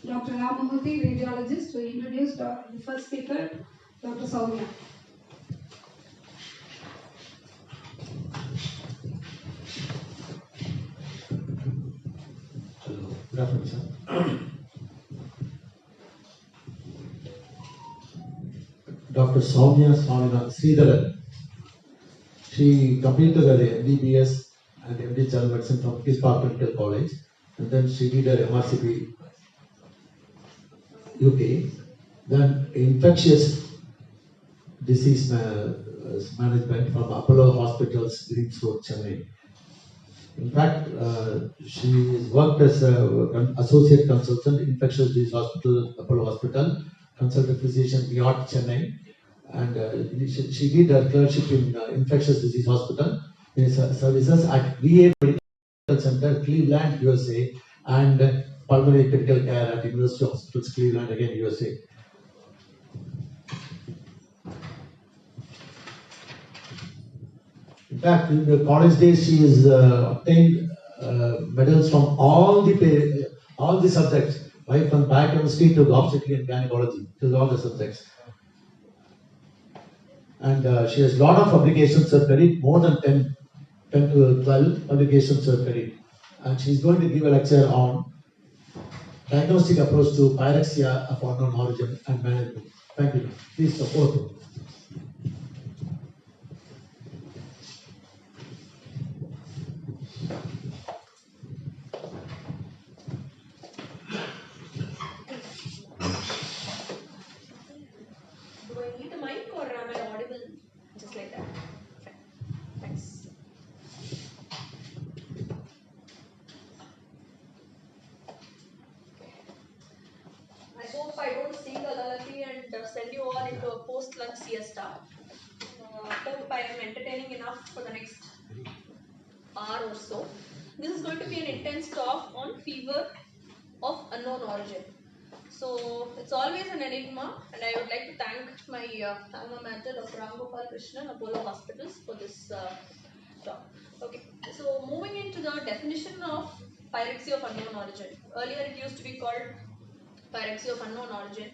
Dr. Ramamurthy, radiologist, to introduce the first speaker, Dr. Sowmya. Hello, good afternoon, sir. Dr. Sowmya Sridharan. She completed her MBBS and MD General Medicine from Kispa Clinical College, and then she did her MRCP UK. Then infectious disease management from Apollo Hospitals, Greens Road, Chennai. In fact, she worked as an associate consultant, infectious disease hospital, Apollo Hospital, consultant physician beyond Chennai, and she did her clerkship in infectious disease hospital in services at VA Medical Center, Cleveland, USA, and pulmonary critical care at University Hospitals, Cleveland, again USA. In fact, in the college days, she has obtained medals from all the subjects, right from biochemistry to obstetrics and gynecology, to all the subjects. And she has a lot of publications her credit, more than 10 to 12 publications her credit. And she's going to give a lecture on diagnostic approach to pyrexia of unknown origin and management. Thank you. Please support her. Do I need a mic or am I audible just like that? Okay. Thanks. I hope I don't sing a lullaby and send you all into a post-lunch siesta. Hope I am entertaining enough for the next hour or so. This is going to be an intense talk on fever of unknown origin. So it's always an enigma, and I would like to thank my alma mater, Dr. Krishnan, Apollo Hospitals, for this talk. Okay, so moving into the definition of pyrexia of unknown origin. Earlier it used to be called pyrexia of unknown origin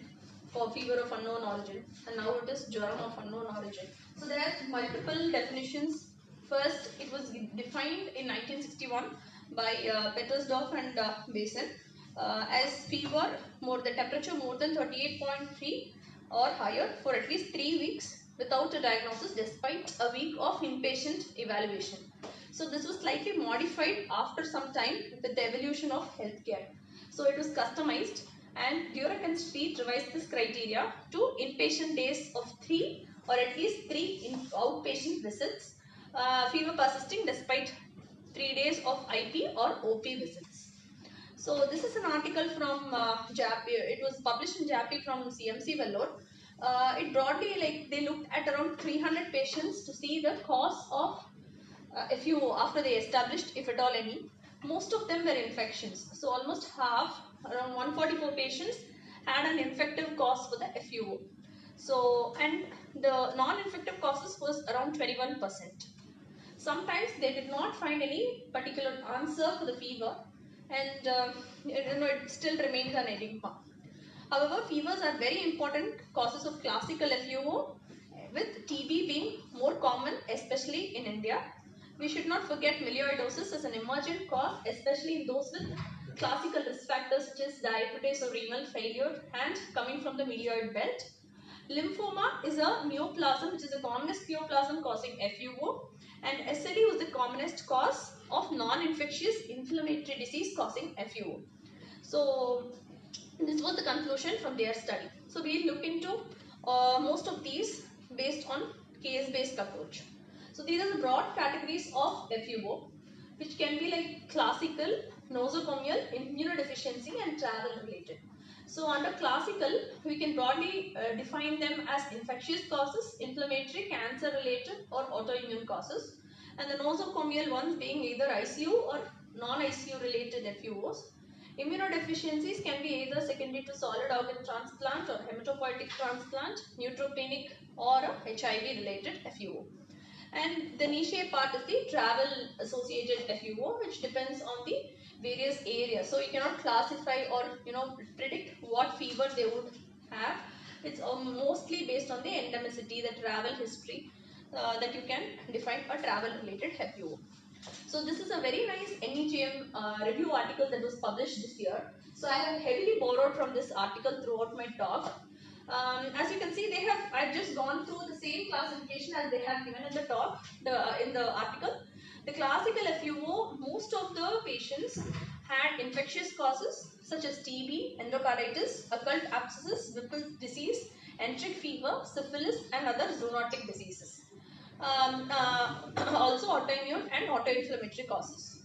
or fever of unknown origin, and now it is jwaram of unknown origin. So there are multiple definitions. First, it was defined in 1961 by Petersdorf and Basin as fever the temperature more than 38.3 or higher for at least 3 weeks without a diagnosis despite a week of inpatient evaluation. So this was slightly modified after some time with the evolution of healthcare. So it was customized, and Durek and Street revised this criteria to inpatient days of 3 or at least 3 outpatient visits, fever persisting despite 3 days of IP or OP visits. So this is an article from JAPI. It was published in JAPI from CMC Vellore. It broadly, they looked at around 300 patients to see the cause of FUO after they established, if at all any. Most of them were infections. So almost half, around 144 patients, had an infective cause for the FUO. So, and the non-infective causes was around 21%. Sometimes they did not find any particular answer for the fever, and it still remains an enigma. However, fevers are very important causes of classical FUO, with TB being more common, especially in India. We should not forget melioidosis as an emergent cause, especially in those with classical risk factors such as diabetes or renal failure and coming from the melioid belt. Lymphoma is a neoplasm, which is the commonest neoplasm causing FUO, and SLE was the commonest cause of non-infectious inflammatory disease causing FUO. So this was the conclusion from their study. So we look into most of these based on case-based approach. So these are the broad categories of FUO, which can be like classical, nosocomial, immunodeficiency, and travel related. So under classical, we can broadly define them as infectious causes, inflammatory, cancer related, or autoimmune causes, and the nosocomial ones being either ICU or non-ICU related FUOs. Immunodeficiencies can be either secondary to solid organ transplant or hematopoietic transplant, neutropenic, or a HIV related FUO. And the niche part is the travel associated FUO, which depends on the various areas. So you cannot classify or predict what fever they would have. It's mostly based on the endemicity, the travel history, that you can define a travel related FUO. So this is a very nice NEJM review article that was published this year. So I have heavily borrowed from this article throughout my talk. As you can see, I've just gone through the same classification as they have given in the talk, in the article. The classical FUO, most of the patients had infectious causes such as TB, endocarditis, occult abscesses, Whipple's disease, enteric fever, syphilis, and other zoonotic diseases. Also autoimmune and autoinflammatory causes.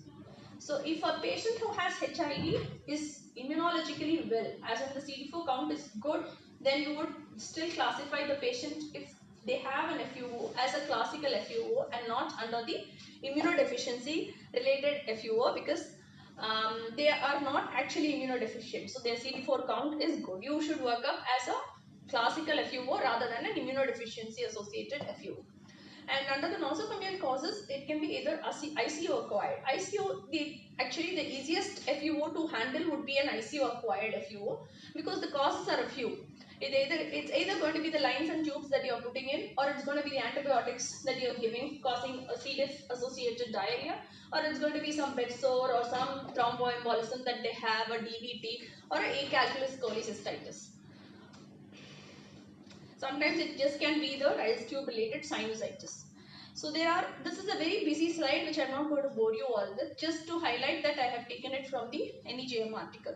So if a patient who has HIV is immunologically well, as in the CD4 count is good, then you would still classify the patient if they have an FUO as a classical FUO and not under the immunodeficiency related FUO, because they are not actually immunodeficient. So their CD4 count is good. You should work up as a classical FUO rather than an immunodeficiency associated FUO. And under the nosocomial causes, it can be either ICU acquired. Actually the easiest FUO to handle would be an ICU acquired FUO, because the causes are a few. It's either going to be the lines and tubes that you are putting in, or it's going to be the antibiotics that you are giving causing a C. diff associated diarrhea, or it's going to be some bed sore or some thromboembolism that they have, a DVT, or a acalculous cholecystitis. Sometimes it just can be the ice tube related sinusitis. So this is a very busy slide which I am not going to bore you all with, just to highlight that I have taken it from the NEJM article.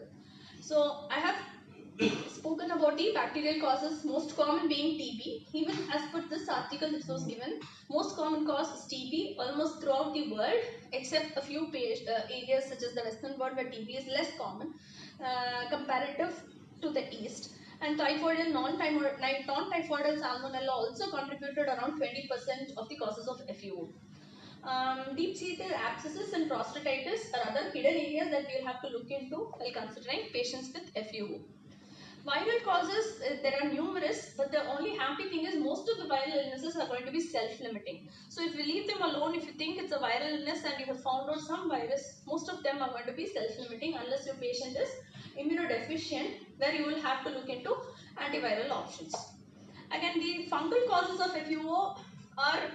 So I have spoken about the bacterial causes, most common being TB. Even as per this article that was given, most common cause is TB almost throughout the world, except a few areas such as the western world where TB is less common comparative to the east. And typhoid and non-typhoidal salmonella also contributed around 20% of the causes of FUO. Deep-seated abscesses and prostatitis are other hidden areas that we will have to look into while considering patients with FUO. Viral causes, there are numerous, but the only happy thing is most of the viral illnesses are going to be self-limiting. So if we leave them alone, if you think it's a viral illness and you have found out some virus, most of them are going to be self-limiting unless your patient is immunodeficient, where you will have to look into antiviral options. Again, the fungal causes of FUO are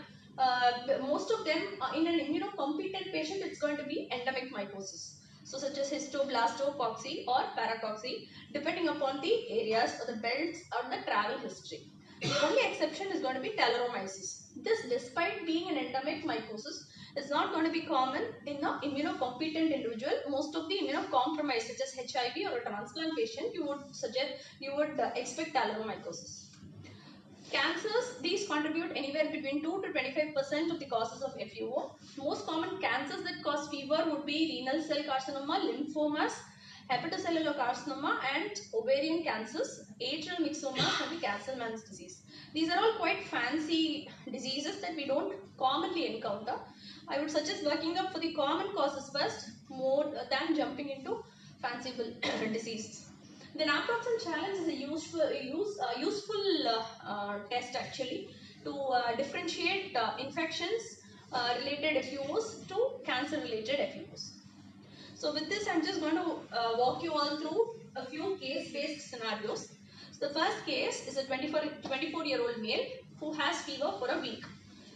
most of them in an immunocompetent patient, it's going to be endemic mycosis. So such as histoblastococcus or paracoccus, depending upon the areas or the belts or the travel history. The only exception is going to be Talaromyces. This, despite being an endemic mycosis, is not going to be common in an immunocompetent individual. Most of the immunocompromised, such as HIV or a transplant patient, you would expect Talaromycosis. Cancers, these contribute anywhere between 2 to 25% of the causes of FUO. Most common cancers that cause fever would be renal cell carcinoma, lymphomas, hepatocellular carcinoma, and ovarian cancers, atrial myxomas, and the Castleman's disease. These are all quite fancy diseases that we don't commonly encounter. I would suggest working up for the common causes first, more than jumping into fanciful diseases. The naproxen challenge is a useful test actually to differentiate infections related FUOs to cancer related FUOs. So with this, I'm just going to walk you all through a few case-based scenarios. So the first case is a 24-year-old male who has fever for a week.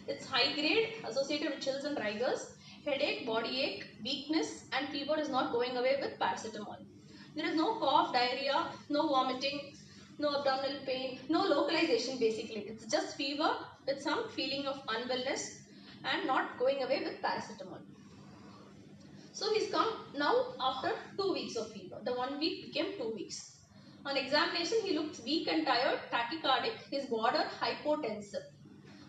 It's high grade, associated with chills and rigors, headache, body ache, weakness, and fever is not going away with paracetamol. There is no cough, diarrhea, no vomiting, no abdominal pain, no localization basically. It's just fever with some feeling of unwellness and not going away with paracetamol. So he's come now after 2 weeks of fever. The 1 week became 2 weeks. On examination, he looks weak and tired, tachycardic, his border hypotensive.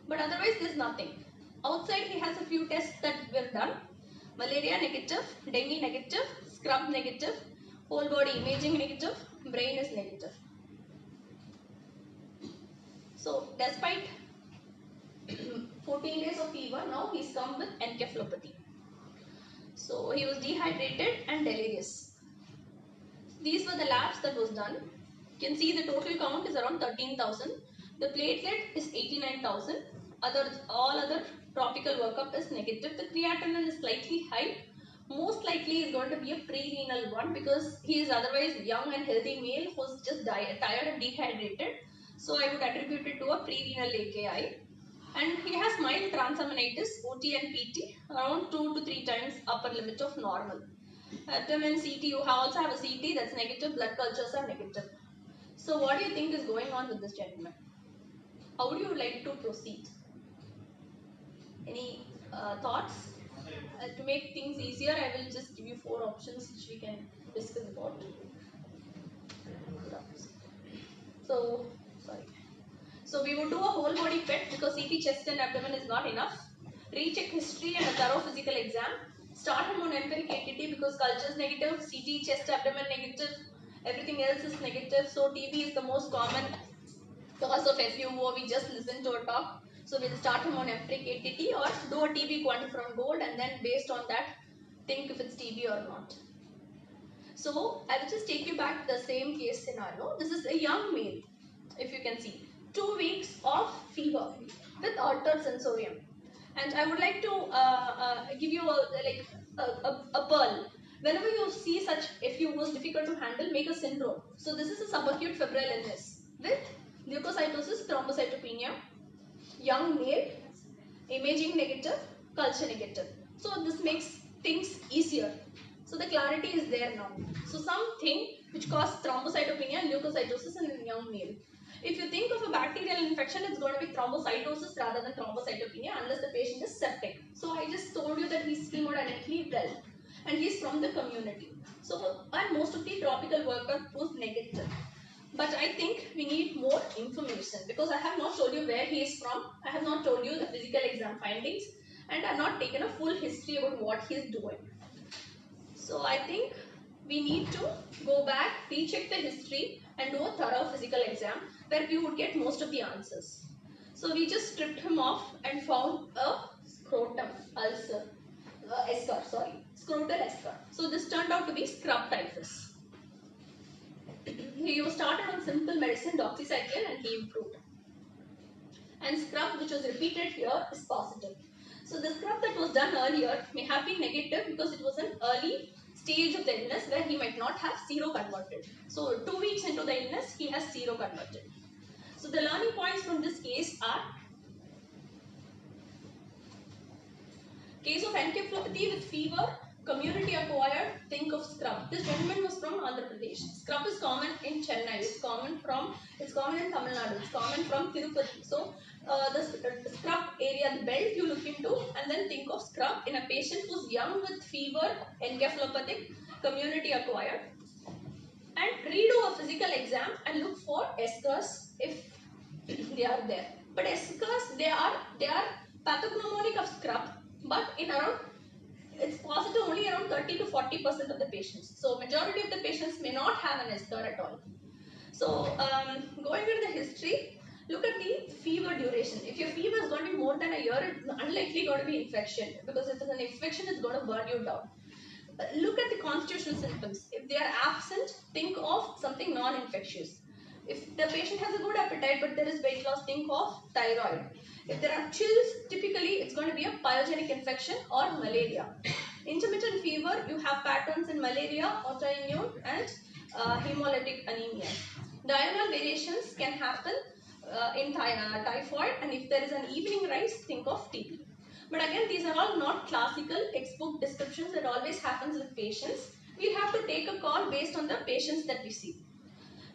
But otherwise, there's nothing. Outside, he has a few tests that were done. Malaria negative, dengue negative, scrub negative, whole body imaging negative, brain is negative. So, despite 14 days of fever, now he's come with encephalopathy. So, he was dehydrated and delirious. These were the labs that was done. You can see the total count is around 13,000. The platelet is 89,000. All other tropical workup is negative. The creatinine is slightly high, most likely is going to be a pre-renal one because he is otherwise young and healthy male who's just tired and dehydrated. So I would attribute it to a pre-renal AKI. And he has mild transaminitis, OT and PT, around 2 to 3 times upper limit of normal. Abdomen CT, you also have a CT that's negative, blood cultures are negative. So what do you think is going on with this gentleman? How would you like to proceed? Any thoughts? To make things easier, I will just give you 4 options which we can discuss about. So, sorry. So we would do a whole body PET because CT chest and abdomen is not enough. Recheck history and a thorough physical exam. Start him on empiric ATT because culture is negative, CT chest abdomen negative, everything else is negative. So TB is the most common cause of PUO. We just listened to a talk. So we'll start him on empiric ATT or do a TB quantiferon gold and then based on that think if it's TB or not. So I will just take you back to the same case scenario. This is a young male, if you can see. 2 weeks of fever with altered sensorium. And I would like to give you a pearl. Whenever you see such FU was difficult to handle, make a syndrome. So this is a subacute febrile illness with leukocytosis, thrombocytopenia, young male, imaging negative, culture negative. So this makes things easier. So the clarity is there now. So something which causes thrombocytopenia and leukocytosis in a young male. If you think of a bacterial infection, it's going to be thrombocytosis rather than thrombocytopenia unless the patient is septic. So I just told you that he's hemodynamically well and he's from the community. So and most of the tropical workup was negative. But I think we need more information because I have not told you where he is from. I have not told you the physical exam findings and I have not taken a full history about what he is doing. So I think we need to go back, recheck the history and do a thorough physical exam where we would get most of the answers. So we just stripped him off and found a scrotum ulcer, eschar, scrotal eschar. So this turned out to be scrub typhus. He started on simple medicine, doxycycline, and he improved. And scrub, which was repeated here, is positive. So the scrub that was done earlier may have been negative because it was an early stage of the illness where he might not have seroconverted. So 2 weeks into the illness, he has seroconverted. So the learning points from this case are: case of encephalopathy with fever, community acquired, think of scrub. This gentleman was from Andhra Pradesh. Scrub is common in Chennai, it's common in Tamil Nadu, it's common from Tirupati. So the scrub area, the belt you look into and then think of scrub in a patient who's young with fever, encephalopathic, community acquired. And redo a physical exam and look for eschars if they are there. But eschars, they are pathognomonic of scrub, but in around it's positive only around 30 to 40% of the patients. So majority of the patients may not have an eschar at all. So going into the history, look at the fever duration. If your fever is going to be more than a year, it's unlikely going to be infection because if it's an infection, it's going to burn you down. Look at the constitutional symptoms. If they are absent, think of something non-infectious. If the patient has a good appetite but there is weight loss, think of thyroid. If there are chills, typically it's going to be a pyogenic infection or malaria. Intermittent fever, you have patterns in malaria, autoimmune and hemolytic anemia. Diurnal variations can happen in typhoid, and if there is an evening rise, think of TB. But again, these are all not classical textbook descriptions that always happens with patients. We'll have to take a call based on the patients that we see.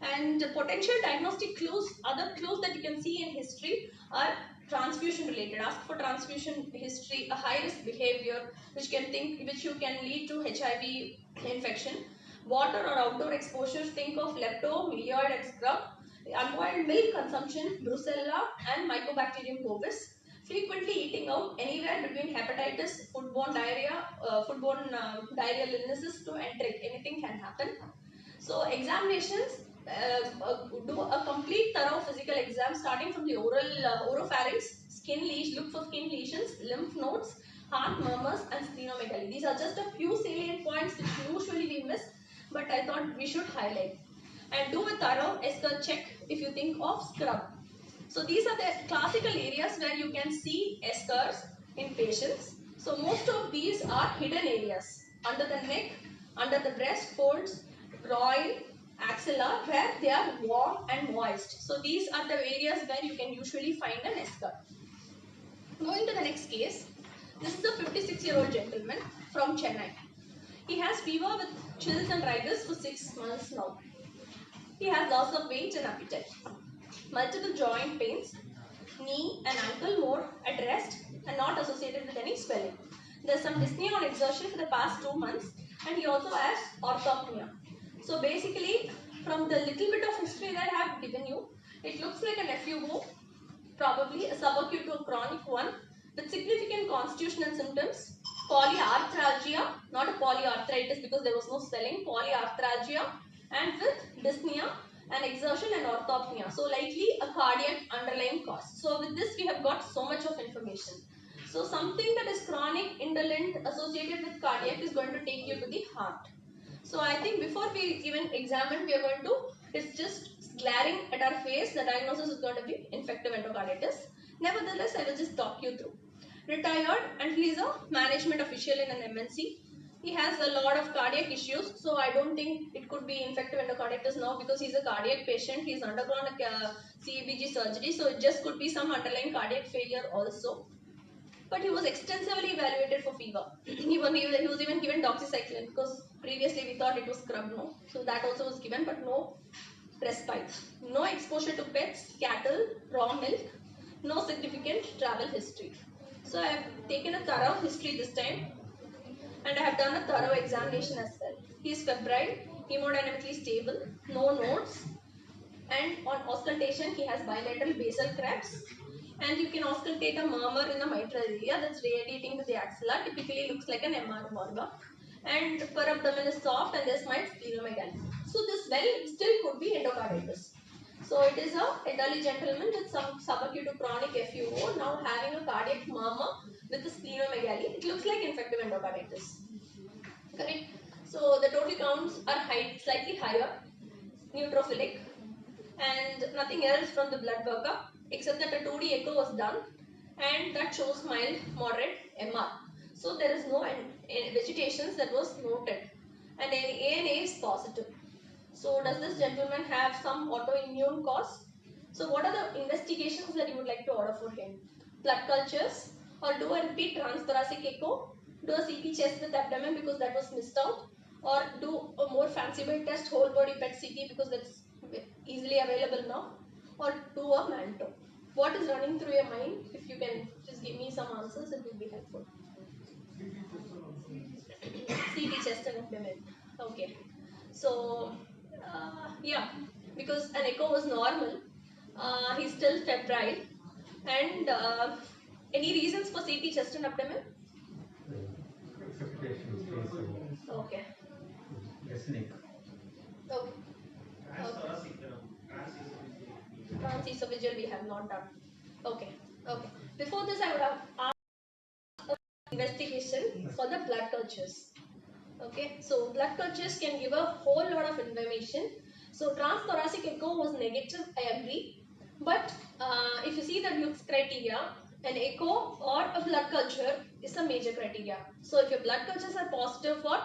And potential diagnostic clues, other clues that you can see in history are transfusion related. Ask for transfusion history, a high risk behavior which you can lead to HIV infection. Water or outdoor exposures, think of lepto, milioid and scrub. Unboiled milk consumption, brucella and Mycobacterium bovis. Frequently eating out anywhere between hepatitis, foodborne diarrhea, diarrheal illnesses to enteric, anything can happen. So examinations, do a complete thorough physical exam starting from the oropharynx, skin lesions, look for skin lesions, lymph nodes, heart murmurs and splenomegaly. These are just a few salient points which usually we miss, but I thought we should highlight. And do a thorough eschar check if you think of scrub. So these are the classical areas where you can see eschars in patients. So most of these are hidden areas. under the neck, under the breast folds, groin, axilla, where they are warm and moist. So these are the areas where you can usually find an eschar. Moving to the next case, this is a 56-year-old gentleman from Chennai. He has fever with chills and rigors for 6 months now. He has loss of weight and appetite, multiple joint pains, knee and ankle more at rest and not associated with any swelling. There's some dyspnea on exertion for the past 2 months, and he also has orthopnea. So basically, from the little bit of history that I have given you, it looks like an FUO, probably a subacute or chronic one, with significant constitutional symptoms, polyarthralgia, not a polyarthritis because there was no swelling, polyarthralgia, and with dyspnea and exertion and orthopnea. So likely a cardiac underlying cause. So with this we have got so much of information. So something that is chronic, indolent, associated with cardiac is going to take you to the heart. So I think before we even examine, we are going to, it's just glaring at our face, the diagnosis is going to be infective endocarditis. Nevertheless, I will just talk you through. Retired, and he is a management official in an MNC. He has a lot of cardiac issues, so I don't think it could be infective endocarditis now because he's a cardiac patient. He's undergone a CABG surgery, so it just could be some underlying cardiac failure also. But he was extensively evaluated for fever. He was even given doxycycline because previously we thought it was scrub, no. So that also was given, but no respite. No exposure to pets, cattle, raw milk, no significant travel history. So I have taken a thorough history this time, and I have done a thorough examination as well. He is febrile, hemodynamically stable, no nodes, and on auscultation he has bilateral basal cracks, and you can auscultate a murmur in the mitral area that's radiating to the axilla. Typically looks like an MR murmur, and per abdomen is soft and there's mild splenomegaly. So this still could be endocarditis. So it is a elderly gentleman with some subacute chronic FUO now having a cardiac murmur with a splenomegaly. It looks like infective endocarditis. Correct. So the total counts are slightly higher, neutrophilic, and nothing else from the blood workup except that a 2D echo was done, and that shows mild, moderate MR. So there is no vegetations that was noted, and ANA is positive. So does this gentleman have some autoimmune cause? So what are the investigations that you would like to order for him? Blood cultures, or do a repeat transthoracic echo, do a CT chest with abdomen because that was missed out, or do a more fanciful test, whole body PET CT because that's easily available now, or do a manto. What is running through your mind? If you can just give me some answers, it will be helpful. CT chest and abdomen. Okay. So yeah, because an echo was normal, he's still febrile, and any reasons for CT chest and abdomen? Okay. Listening. Okay. Transesophageal we have not done. Okay. Okay. Before this, I would have asked investigation for the blood cultures. Okay. So blood cultures can give a whole lot of information. So transthoracic echo was negative, I agree. But if you see the Duke's criteria, an echo or a blood culture is a major criteria. So if your blood cultures are positive for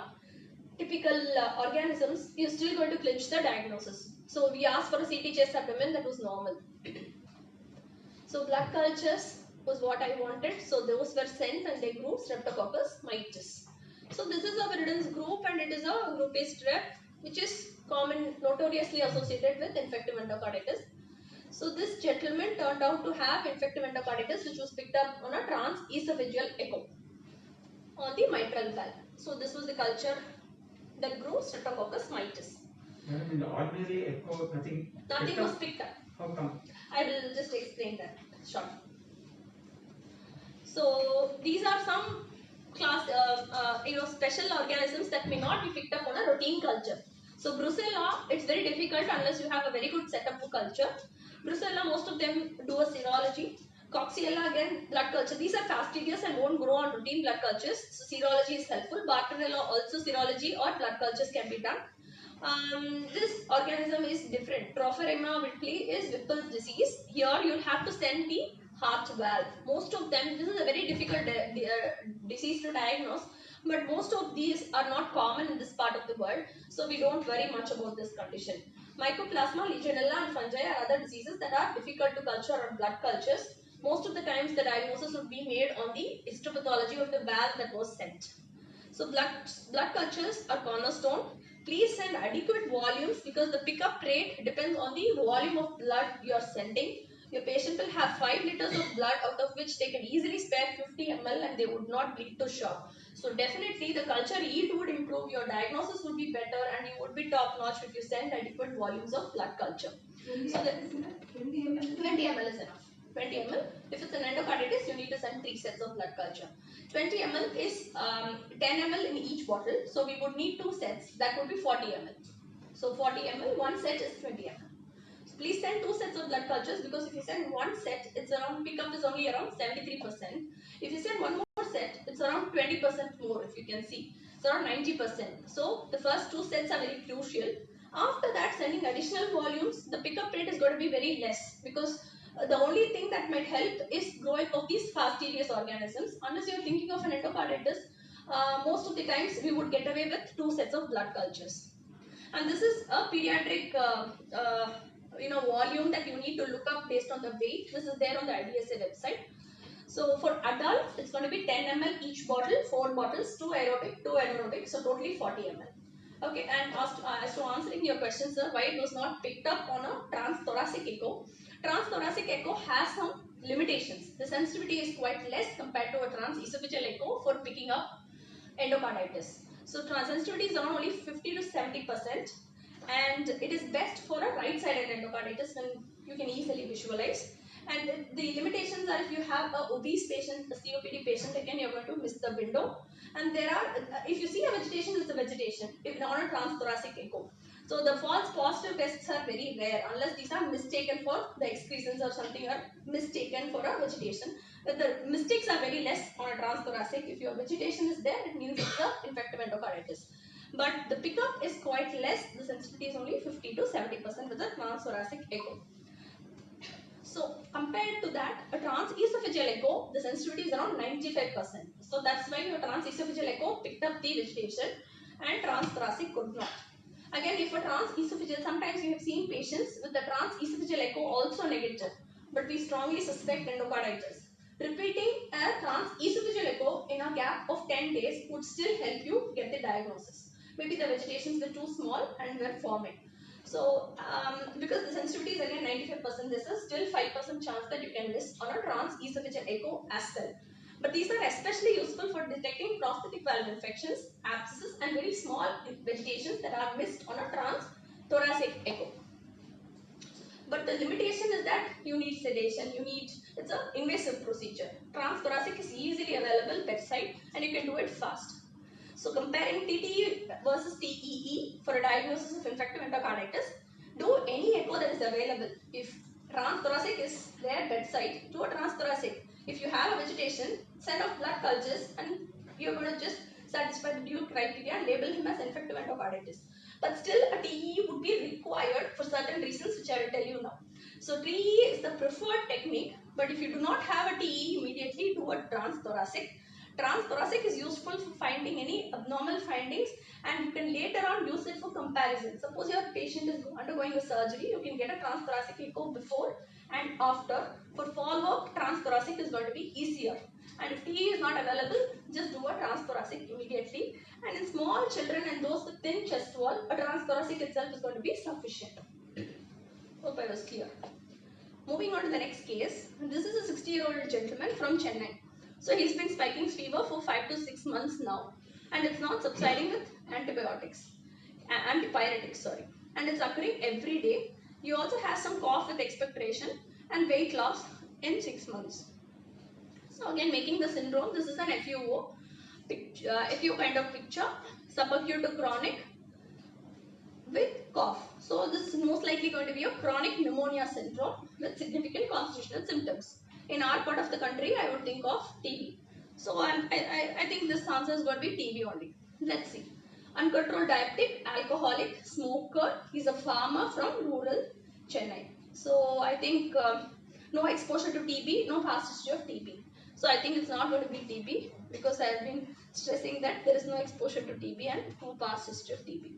typical organisms, you're still going to clinch the diagnosis. So we asked for a CT chest abdomen, that was normal. So blood cultures was what I wanted. So those were sent and they grew Streptococcus mitis. So this is a Viridans group, and it is a group A strep, which is common, notoriously associated with infective endocarditis. So this gentleman turned out to have infective endocarditis, which was picked up on a transesophageal echo on the mitral valve. So this was the culture that grew Streptococcus mitis. In the ordinary echo, nothing was picked up. How come? I will just explain that short. So these are some class, special organisms that may not be picked up on a routine culture. So Brucella, it's very difficult unless you have a very good setup for culture. Brucella, most of them do a serology. Coxiella, again, blood culture. These are fastidious and won't grow on routine blood cultures. So serology is helpful. Bartonella, also serology or blood cultures can be done. This organism is different. Tropharema whittley is Whipple's disease. Here you'll have to send the heart valve. Most of them, this is a very difficult disease to diagnose. But most of these are not common in this part of the world, so we don't worry much about this condition. Mycoplasma, Legionella and fungi are other diseases that are difficult to culture on blood cultures. Most of the times the diagnosis would be made on the histopathology of the valve that was sent. So blood cultures are cornerstone. Please send adequate volumes because the pickup rate depends on the volume of blood you are sending. Your patient will have 5 liters of blood, out of which they can easily spare 50 ml and they would not bleed to shock. So definitely the culture yield would improve, your diagnosis would be better, and you would be top notch if you send adequate volumes of blood culture. 20 So ml 20 ml 20 ml is enough. 20 ml. If it's an endocarditis, you need to send 3 sets of blood culture. 20 ml is 10 ml in each bottle. So we would need 2 sets. That would be 40 ml. So 40 ml, one set is 20 ml. So please send 2 sets of blood cultures because if you send one set, it's around pickup is only around 73%. If you send one more set, it's around 20% more. If you can see, it's around 90%. So the first 2 sets are very crucial. After that, sending additional volumes, the pickup rate is going to be very less because the only thing that might help is growing of these fastidious organisms. Unless you're thinking of an endocarditis, most of the times we would get away with 2 sets of blood cultures. And this is a pediatric volume that you need to look up based on the weight. This is there on the IDSA website. So for adults, it's going to be 10 ml each bottle, 4 bottles, 2 aerobic, 2 anaerobic, so totally 40 ml. Okay, and as to answering your question, sir, why it was not picked up on a transthoracic echo. Transthoracic echo has some limitations. The sensitivity is quite less compared to a transesophageal echo for picking up endocarditis. So sensitivity is around only 50 to 70%, and it is best for a right-sided endocarditis when you can easily visualize. And the limitations are if you have a obese patient, a COPD patient, again you're going to miss the window. And there are, if you see a vegetation, it's a vegetation, if not a transthoracic echo. So the false positive tests are very rare unless these are mistaken for the excrescence or something, or mistaken for a vegetation. But the mistakes are very less on a transthoracic. If your vegetation is there, it means it's a infective endocarditis. But the pickup is quite less. The sensitivity is only 50 to 70% with a transthoracic echo. So compared to that, a transesophageal echo, the sensitivity is around 95%. So that's why your transesophageal echo picked up the vegetation and transthoracic could not. Again, if a transesophageal, sometimes you have seen patients with the transesophageal echo also negative, but we strongly suspect endocarditis. Repeating a transesophageal echo in a gap of 10 days would still help you get the diagnosis. Maybe the vegetations were too small and were forming. So, because the sensitivity is again 95%, there's a still 5% chance that you can miss on a transesophageal echo as well. But these are especially useful for detecting prosthetic valve infections, abscesses, and very small vegetations that are missed on a transthoracic echo. But the limitation is that you need sedation, it's an invasive procedure. Transthoracic is easily available bedside and you can do it fast. So comparing TTE versus TEE for a diagnosis of infective endocarditis, do any echo that is available. If transthoracic is there bedside, do a transthoracic. If you have a vegetation, send off blood cultures and you're going to just satisfy the due criteria and label him as infective endocarditis. But still a TEE would be required for certain reasons which I will tell you now. So TEE is the preferred technique, but if you do not have a TEE, immediately do a transthoracic. Transthoracic is useful for finding any abnormal findings, and you can later on use it for comparison. Suppose your patient is undergoing a surgery, you can get a transthoracic echo before and after. For follow-up, transthoracic is going to be easier. And if TE is not available, just do a transthoracic immediately. And in small children and those with thin chest wall, a transthoracic itself is going to be sufficient. Hope I was clear. Moving on to the next case. This is a 60-year-old gentleman from Chennai. So he's been spiking fever for 5 to 6 months now, and it's not subsiding with antipyretics, and it's occurring every day. He also has some cough with expectoration and weight loss in 6 months. So again, making the syndrome, this is an FUO, FUO kind of picture, subacute to chronic with cough. So this is most likely going to be a chronic pneumonia syndrome with significant constitutional symptoms. In our part of the country, I would think of TB. So I think this answer is going to be TB only. Let's see. Uncontrolled diabetic, alcoholic, smoker. He's a farmer from rural Chennai. So I think no exposure to TB, no past history of TB. So I think it's not going to be TB because I have been stressing that there is no exposure to TB and no past history of TB.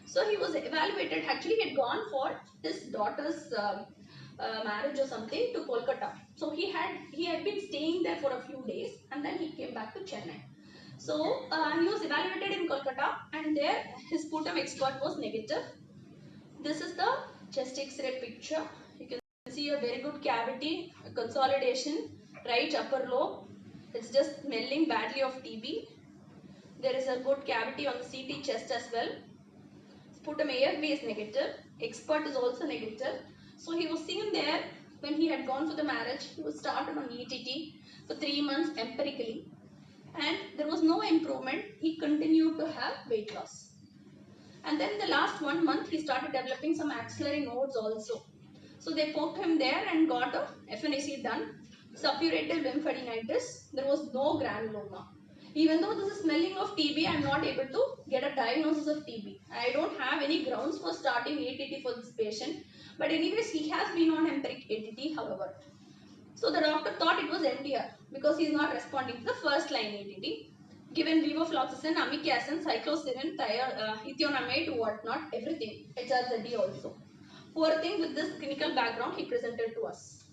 So he was evaluated. Actually, he had gone for his daughter's marriage or something to Kolkata. So he had been staying there for a few days, and then he came back to Chennai. So he was evaluated in Kolkata, and there his sputum expert was negative. This is the chest X-ray picture. You can see a very good cavity, a consolidation, right upper lobe. It's just smelling badly of TB. There is a good cavity on the CT chest as well. Sputum AFB is negative. Expert is also negative. So he was seen there when he had gone for the marriage. He was started on ETT for 3 months empirically, and there was no improvement. He continued to have weight loss. And then the last 1 month, he started developing some axillary nodes also. So they poked him there and got a FNAC done. Suppurative lymphadenitis. There was no granuloma. Even though this is smelling of TB, I am not able to get a diagnosis of TB. I don't have any grounds for starting ATT for this patient. But anyways, he has been on empiric ATT, however. So the doctor thought it was MDR because he is not responding to the first line ATT. Given levofloxacin, amikacin, cycloserine, ethionamide, whatnot, everything, HRZD also. Poor thing, with this clinical background, he presented to us.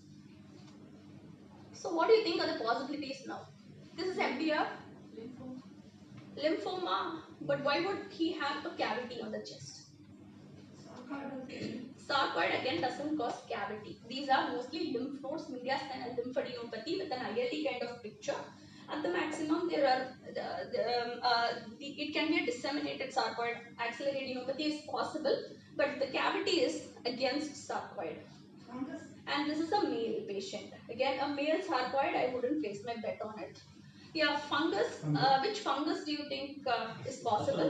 So what do you think are the possibilities now? This is MDR. Lymphoma. But why would he have a cavity on the chest? Sarcoid again doesn't cause cavity. These are mostly lymph nodes, mediastinal lymphadenopathy with an ILD kind of picture. At the maximum, there are it can be a disseminated sarcoid. Axillary adenopathy is possible, but the cavity is against sarcoid. And this is a male patient. Again, a male sarcoid, I wouldn't place my bet on it. Yeah, fungus. Which fungus do you think is possible?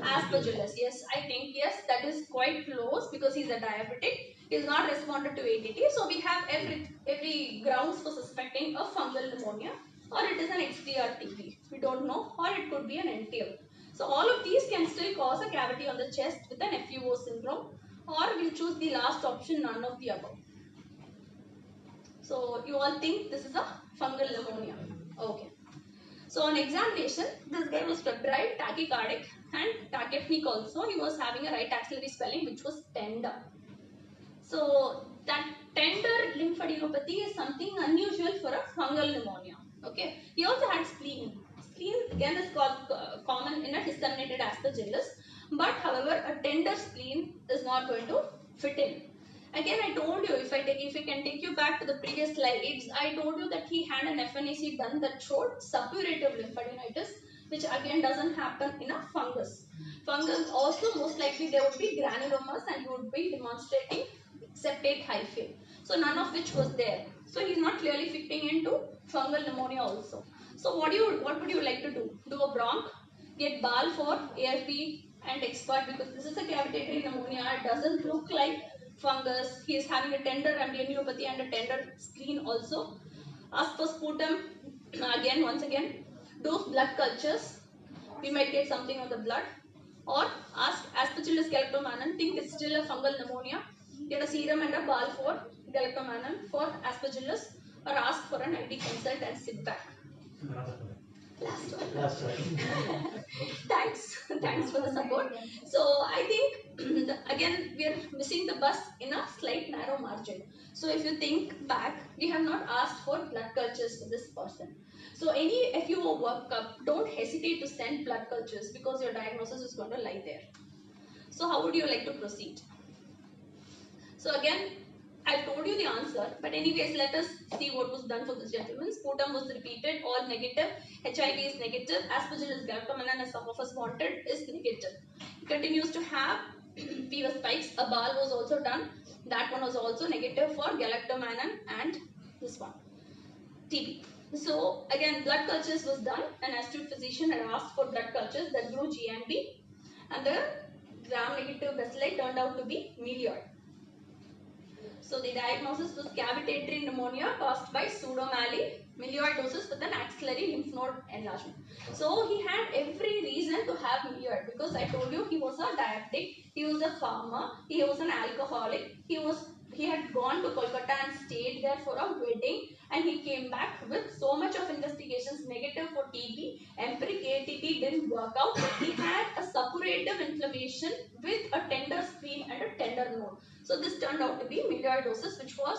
Aspergillus. Yes, I think yes, that is quite close because he's a diabetic. He has not responded to ATT, so we have every grounds for suspecting a fungal pneumonia, or it is an XDR TB. We don't know, or it could be an NTM. So all of these can still cause a cavity on the chest with an FUO syndrome, or we'll choose the last option, none of the above. So you all think this is a fungal pneumonia. Okay. So on examination, this guy was febrile, tachycardic and tachypneic also. He was having a right axillary swelling which was tender. So that tender lymphadenopathy is something unusual for a fungal pneumonia. Okay. He also had spleen. Spleen again is called common in a disseminated aspergillus, but however a tender spleen is not going to fit in. Again, I told you, if I can take you back to the previous slides, I told you that he had an FNAC done that showed suppurative lymphadenitis, which again doesn't happen in a fungus. Fungus also most likely there would be granulomas and you would be demonstrating septate hyphae. So none of which was there. So he is not clearly fitting into fungal pneumonia also. So what would you like to do? Do a bronch, get BAL for AFB and expert, because this is a cavitatory pneumonia. It doesn't look like fungus. He is having a tender amblyopathy and a tender spleen also. Ask for sputum once again. Do blood cultures. We might get something on the blood. Or ask Aspergillus galactomannan. Think it's still a fungal pneumonia. Get a serum and a BAL for galactomannan for Aspergillus. Or ask for an ID consult and sit back. Last one. Thanks for the support. So I think again we are missing the bus in a slight narrow margin. So if you think back, we have not asked for blood cultures for this person. So any FUO workup, don't hesitate to send blood cultures because your diagnosis is going to lie there. So how would you like to proceed? So again, I told you the answer, but anyways, let us see what was done for this gentleman. Sputum was repeated, all negative. HIV is negative. Aspergillus galactomannan, as some of us wanted, is negative. He continues to have fever spikes. A BAL was also done. That one was also negative for galactomannan and this one, TB. So again, blood cultures was done. An astute physician had asked for blood cultures that grew GMB, and the gram-negative bacilli turned out to be melioid. So the diagnosis was cavitatory pneumonia caused by pseudomyelitis milioidosis with an axillary lymph node enlargement. So he had every reason to have milioid because I told you he was a diabetic, he was a farmer, he was an alcoholic, he had gone to Kolkata and stayed there for a wedding, and he came back with so much of investigations negative for TB. Empiric ATT didn't work out. He had a suppurative inflammation with a tender spleen and a tender node. So this turned out to be milioidosis, which was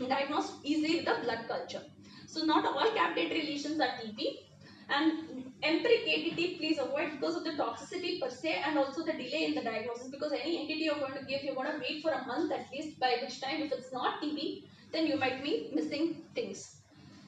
diagnosed easily with a blood culture. So not all cavitatory lesions are TB. And empiric ATT please avoid because of the toxicity per se and also the delay in the diagnosis, because any entity you're going to give, you're going to wait for a month at least, by which time if it's not TB, then you might be missing things.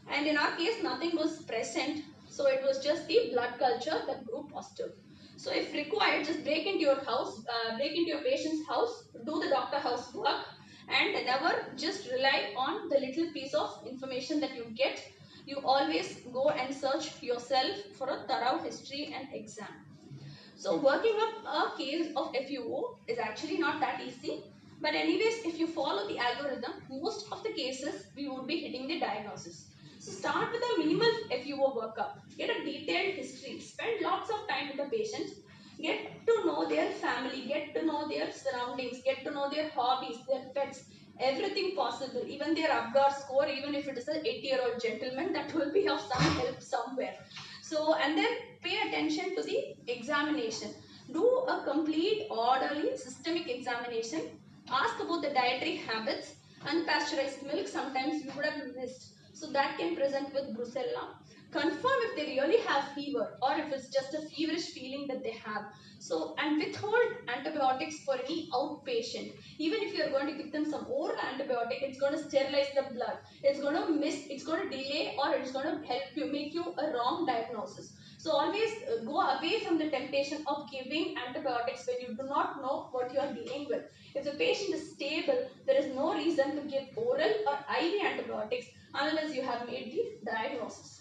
And in our case, nothing was present, so it was just the blood culture that grew positive. So if required, just break into your house, break into your patient's house, do the doctor house work, and never just rely on the little piece of information that you get. You always go and search yourself for a thorough history and exam. So working up a case of FUO is actually not that easy. But anyways, if you follow the algorithm, most of the cases we would be hitting the diagnosis. So start with a minimal FUO workup. Get a detailed history. Spend lots of time with the patient. Get to know their family. Get to know their surroundings. Get to know their hobbies, their pets, everything possible. Even their Apgar score, even if it is an 80-year-old gentleman, that will be of some help somewhere. So, and then pay attention to the examination. Do a complete orderly systemic examination. Ask about the dietary habits. Unpasteurized milk sometimes you would have missed. So that can present with brucella. Confirm if they really have fever or if it's just a feverish feeling that they have. So, and withhold antibiotics for any outpatient. Even if you're going to give them some oral antibiotic, it's going to sterilize the blood. It's going to delay, or it's going to help you, make you a wrong diagnosis. So always go away from the temptation of giving antibiotics when you do not know what you are dealing with. If the patient is stable, there is no reason to give oral or IV antibiotics unless you have made the diagnosis.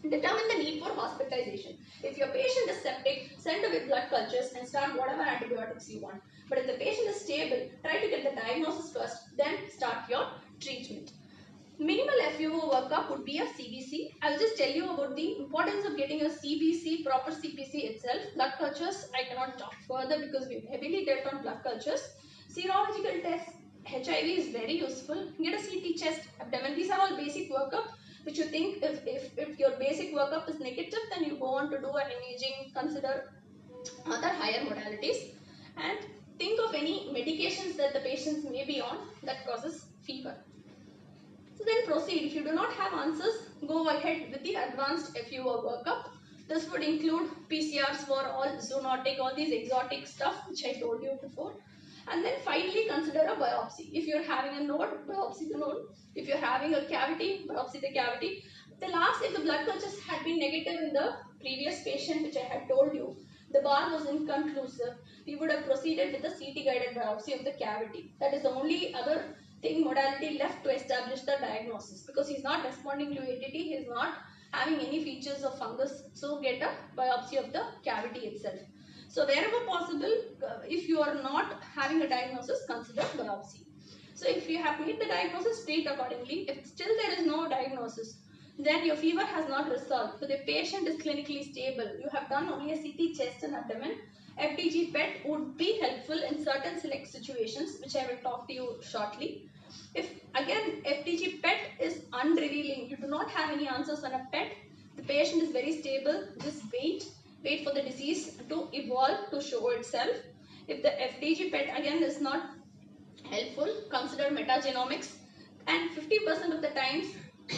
Determine the need for hospitalization. If your patient is septic, send away blood cultures and start whatever antibiotics you want. But if the patient is stable, try to get the diagnosis first, then start your treatment. Minimal FUO workup would be a CBC. I'll just tell you about the importance of getting a CBC, proper CBC itself. Blood cultures, I cannot talk further because we've heavily dealt on blood cultures. Serological tests, HIV is very useful. Get a CT chest, abdomen. These are all basic workup, which you think if your basic workup is negative, then you go on to do an imaging, consider other higher modalities, and think of any medications that the patients may be on that causes fever. So then proceed. If you do not have answers, go ahead with the advanced FUO workup. This would include PCRs for all zoonotic, all these exotic stuff which I told you before. And then finally consider a biopsy. If you're having a node, biopsy the node. If you're having a cavity, biopsy the cavity. The last, if the blood cultures had been negative in the previous patient which I had told you, the bar was inconclusive, we would have proceeded with the CT guided biopsy of the cavity. That is the only other modality left to establish the diagnosis, because he's not responding to ATT, he is not having any features of fungus. So get a biopsy of the cavity itself. So wherever possible, if you are not having a diagnosis, consider biopsy. So if you have made the diagnosis, treat accordingly. If still there is no diagnosis, then your fever has not resolved. So the patient is clinically stable. You have done only a CT chest and abdomen. FDG PET would be helpful in certain select situations, which I will talk to you shortly. If again FDG PET is unrevealing, you do not have any answers on a PET, the patient is very stable, just wait for the disease to evolve to show itself. If the FDG PET again is not helpful, consider metagenomics. And 50% of the times,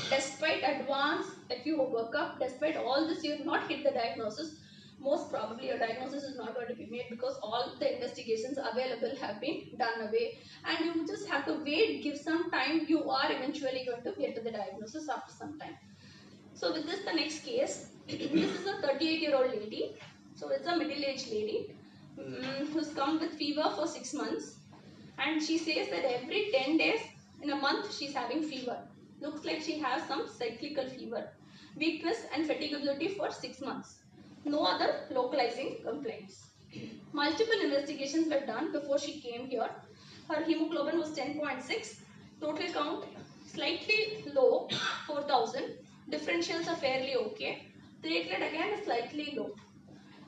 despite advanced FUO workup, despite all this, you have not hit the diagnosis. Most probably your diagnosis is not going to be made because all the investigations available have been done away, and you just have to wait, give some time. You are eventually going to get to the diagnosis after some time. So with this, the next case, this is a 38-year-old lady. So it's a middle-aged lady who's come with fever for 6 months, and she says that every 10 days in a month she's having fever. Looks like she has some cyclical fever. Weakness and fatigability for 6 months. No other localizing complaints. Multiple investigations were done before she came here. Her hemoglobin was 10.6. Total count slightly low, 4,000. Differentials are fairly okay. Platelet again is slightly low,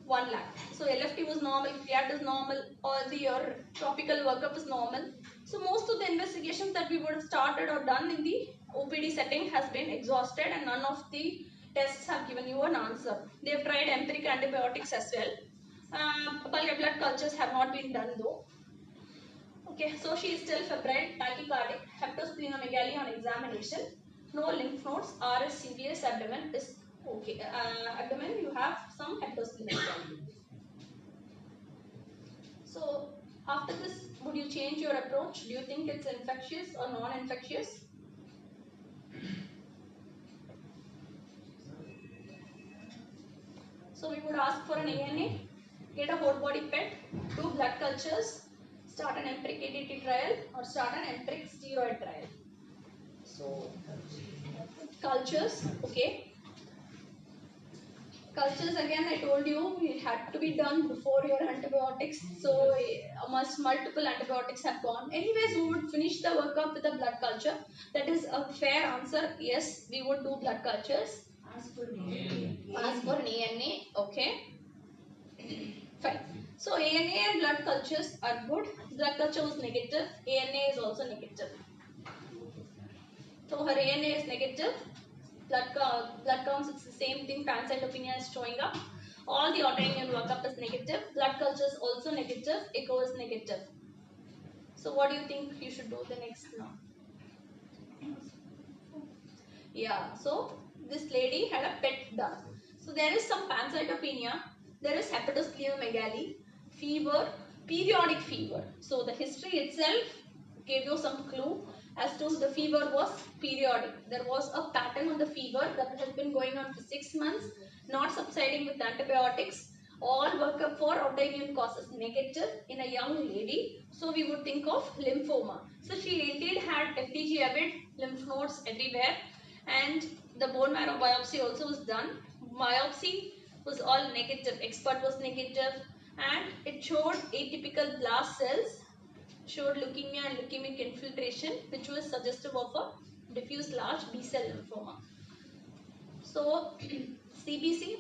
1 lakh. So LFT was normal, creat is normal, all the your topical workup is normal. So most of the investigations that we would have started or done in the OPD setting has been exhausted, and none of the tests have given you an answer. They have tried empiric antibiotics as well. Bulk blood cultures have not been done though. Okay, so she is still febrile, tachycardic, hepatosplenomegaly on examination. No lymph nodes, RS, CVS, abdomen is okay. Abdomen, you have some hepatosplenomegaly. So after this, would you change your approach? Do you think it's infectious or non-infectious? So we would ask for an ANA, get a whole body PET, do blood cultures, start an empiric ADT trial or start an empiric steroid trial. So cultures, okay. Cultures again, I told you it had to be done before your antibiotics. So multiple antibiotics have gone. Anyways, we would finish the workup with a blood culture. That is a fair answer. Yes, we would do blood cultures. Ask for an ANA. Okay. Fine. So ANA and blood cultures are good. Blood culture was negative. ANA is also negative. So her ANA is negative. Blood counts, it's the same thing. Pancytopenia is showing up. All the autoimmune workup is negative. Blood culture is also negative. Echo is negative. So what do you think you should do the next now? Yeah. So this lady had a PET done. So there is some pancytopenia. There is hepatosplenomegaly, fever, periodic fever. So the history itself gave you some clue as to the fever was periodic. There was a pattern on the fever that has been going on for 6 months, not subsiding with antibiotics. All workup for autoimmune causes negative in a young lady. So we would think of lymphoma. So she indeed had FDG avid, lymph nodes everywhere, and the bone marrow biopsy also was done. Biopsy was all negative, expert was negative, and it showed atypical blast cells, showed leukemia and leukemic infiltration, which was suggestive of a diffuse large B-cell lymphoma. So CBC,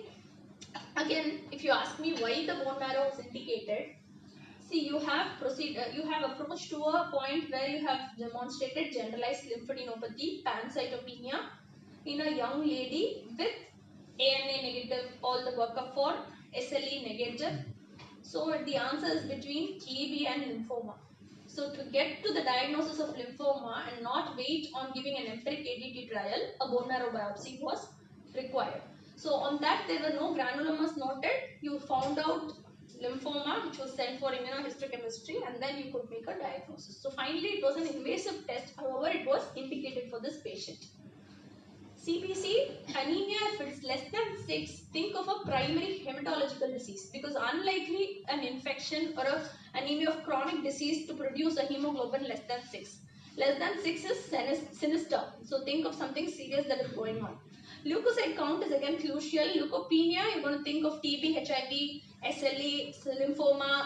again, if you ask me why the bone marrow was indicated, see, you have approached to a point where you have demonstrated generalized lymphadenopathy, pancytopenia in a young lady with ANA negative, all the workup for SLE negative. So the answer is between TB and lymphoma. So to get to the diagnosis of lymphoma and not wait on giving an empiric ADT trial, a bone marrow biopsy was required. So on that there were no granulomas noted. You found out lymphoma, which was sent for immunohistochemistry, and then you could make a diagnosis. So finally it was an invasive test, however it was indicated for this patient. CBC, anemia, if it's less than 6, think of a primary hematological disease, because unlikely an infection or a anemia of chronic disease to produce a hemoglobin less than 6. Less than 6 is sinister, so think of something serious that is going on. Leukocyte count is again crucial. Leukopenia, you're going to think of TB, HIV, SLE, lymphoma,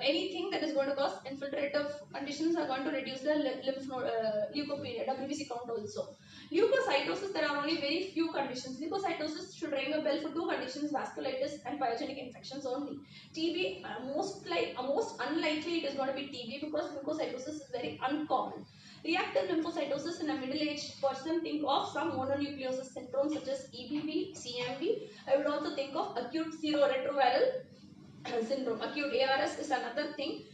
anything that is going to cause infiltrative conditions are going to reduce the lymph node, leukopenia, WBC count also. Leukocytosis, there are only very few conditions. Leukocytosis should ring a bell for 2 conditions, vasculitis and pyogenic infections only. TB, most unlikely it is going to be TB because leukocytosis is very uncommon. Reactive lymphocytosis in a middle-aged person, think of some mononucleosis syndrome such as EBV, CMB. I would also think of acute seroretroviral syndrome. Acute ARS is another thing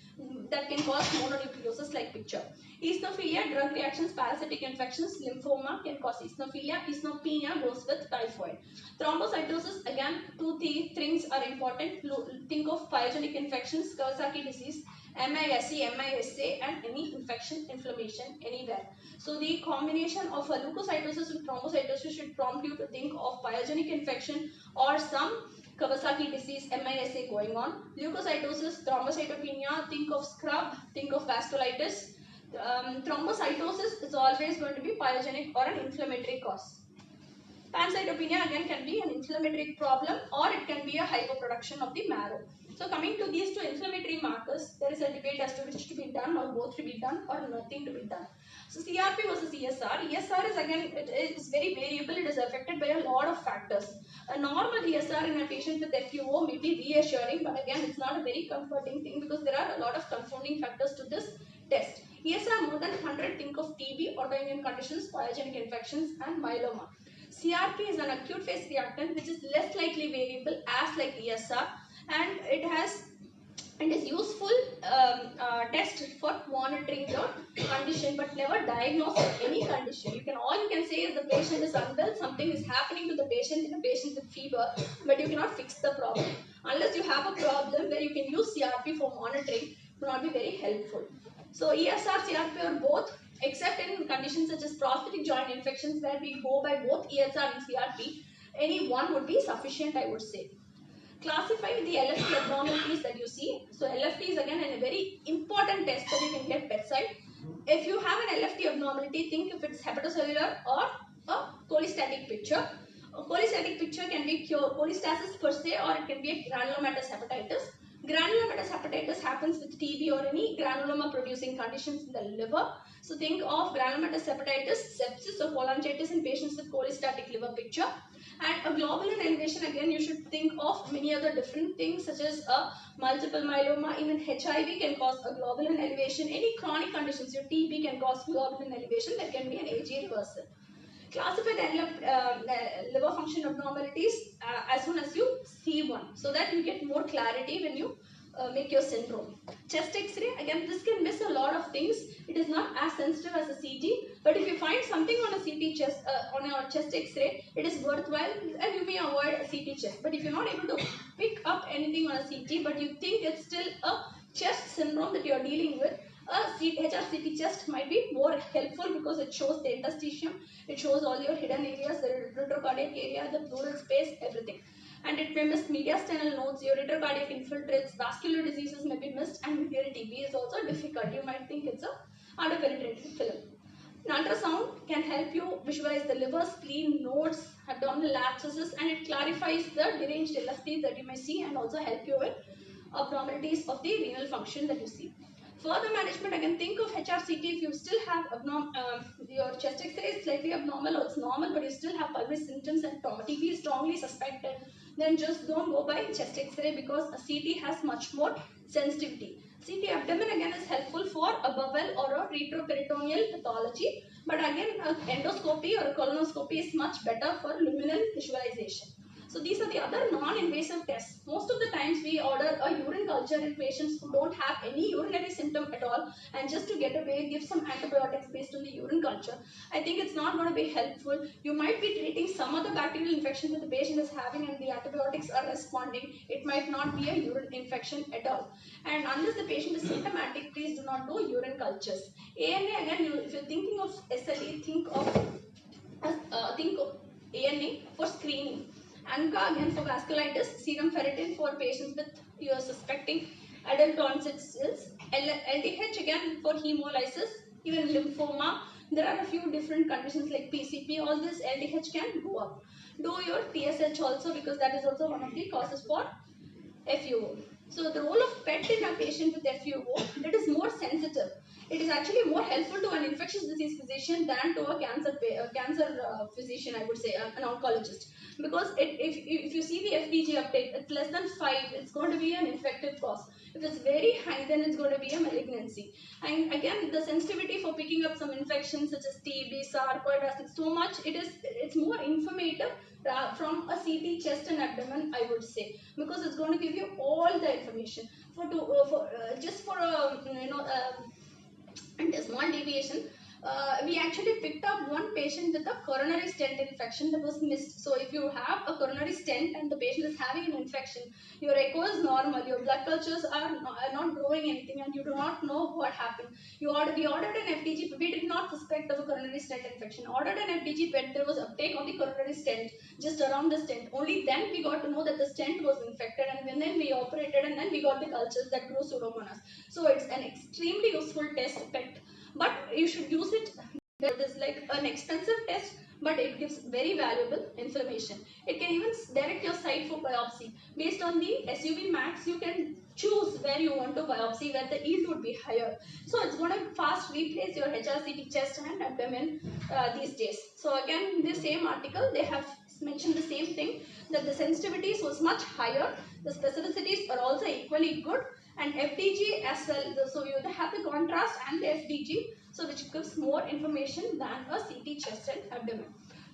that can cause mononucleosis like picture. Eosinophilia, drug reactions, parasitic infections, lymphoma can cause eosinophilia. Eosinopenia goes with typhoid. Thrombocytosis, again, 2 things are important. Think of pyogenic infections, Kawasaki disease, MISA and any infection, inflammation anywhere. So the combination of a leukocytosis and thrombocytosis should prompt you to think of pyogenic infection or some Kawasaki disease, MISA going on. Leukocytosis, thrombocytopenia, think of scrub, think of vasculitis. Thrombocytosis is always going to be pyogenic or an inflammatory cause. Pancytopenia again can be an inflammatory problem or it can be a hypoproduction of the marrow. So coming to these two inflammatory markers, there is a debate as to which to be done or both to be done or nothing to be done. So CRP versus ESR. ESR is again, it is very variable. It is affected by a lot of factors. A normal ESR in a patient with FUO may be reassuring, but again, it's not a very comforting thing because there are a lot of confounding factors to this test. ESR more than 100, think of TB, autoimmune conditions, pyogenic infections, and myeloma. CRP is an acute phase reactant which is less likely variable as like ESR, and it is useful test for monitoring your condition but never diagnose any condition. All you can say is the patient is unwell, something is happening to the patient in a patient with fever, but you cannot fix the problem. Unless you have a problem where you can use CRP for monitoring, it will not be very helpful. So ESR, CRP are both, except in conditions such as prosthetic joint infections where we go by both ESR and CRP, any one would be sufficient, I would say. Classify the LFT abnormalities that you see. So LFT is again a very important test that you can get bedside. If you have an LFT abnormality, think if it's hepatocellular or a cholestatic picture. A cholestatic picture can be cholestasis per se, or it can be a granulomatous hepatitis. Granulomatous hepatitis happens with TB or any granuloma producing conditions in the liver. So think of granulomatous hepatitis, sepsis or cholangitis in patients with cholestatic liver picture. And a globulin elevation, again you should think of many other different things such as a multiple myeloma, even HIV can cause a globulin elevation. Any chronic conditions, your TB can cause globulin elevation, there can be an AG reversal. Classify the liver function abnormalities as soon as you see one, so that you get more clarity when you make your syndrome. Chest X-ray, again this can miss a lot of things. It is not as sensitive as a CT, but if you find something on a CT chest, on your chest X-ray, it is worthwhile and you may avoid a CT chest. But if you're not able to pick up anything on a CT, but you think it's still a chest syndrome that you're dealing with, a HRCT chest might be more helpful because it shows the interstitium, it shows all your hidden areas, the retrocardiac area, the pleural space, everything. And it may miss mediastinal nodes, your retrocardiac infiltrates, vascular diseases may be missed, and your TB is also difficult. You might think it's a underpenetrated film. An ultrasound can help you visualize the liver, spleen, nodes, abdominal abscesses, and it clarifies the deranged LFTs that you may see and also help you with abnormalities of the renal function that you see. Further management, again think of HRCT if you still have your chest X-ray is slightly abnormal or it's normal but you still have pulmonary symptoms and TB is strongly suspected, then just don't go by chest X-ray because a CT has much more sensitivity. CT abdomen again is helpful for a bowel or a retroperitoneal pathology, but again endoscopy or a colonoscopy is much better for luminal visualization. So these are the other non-invasive tests. Most of the times we order a urine culture in patients who don't have any urinary symptom at all, and just to get away give some antibiotics based on the urine culture. I think it's not going to be helpful. You might be treating some other bacterial infection that the patient is having and the antibiotics are responding. It might not be a urine infection at all. And unless the patient is symptomatic, please do not do urine cultures. ANA, again, if you're thinking of SLE, think of ANA for screening. ANCA again for vasculitis, serum ferritin for patients with you are suspecting adult onset cells, LDH again for hemolysis, even lymphoma. There are a few different conditions like PCP. All this LDH can go up. Do your TSH also because that is also one of the causes for FUO. So the role of PET in a patient with FUO, that is more sensitive. It is actually more helpful to an infectious disease physician than to a cancer physician, I would say, an oncologist. Because if you see the FDG uptake, it's less than 5, it's going to be an infective cause. If it's very high, then it's going to be a malignancy. And again, the sensitivity for picking up some infections such as TB, sarcoidosis, so much, it's more informative from a CT chest and abdomen, I would say, because it's going to give you all the information. Just for a and a small deviation, we actually picked up one patient with a coronary stent infection that was missed. So if you have a coronary stent and the patient is having an infection, your echo is normal, your blood cultures are not growing anything, and you do not know what happened. We ordered an FDG, we did not suspect of a coronary stent infection. Ordered an FDG PET, there was uptake on the coronary stent, just around the stent. Only then we got to know that the stent was infected, and then we operated, and then we got the cultures that grew pseudomonas. So it's an extremely useful test PET. But you should use it. It is like an expensive test, but it gives very valuable information. It can even direct your site for biopsy. Based on the SUV max, you can choose where you want to biopsy, where the yield would be higher. So it's going to fast replace your HRCT chest and abdomen these days. So again, in the same article, they have mentioned the same thing, that the sensitivities was much higher, the specificities are also equally good, and FDG as well. So you have the contrast and the FDG, so which gives more information than a CT chest and abdomen.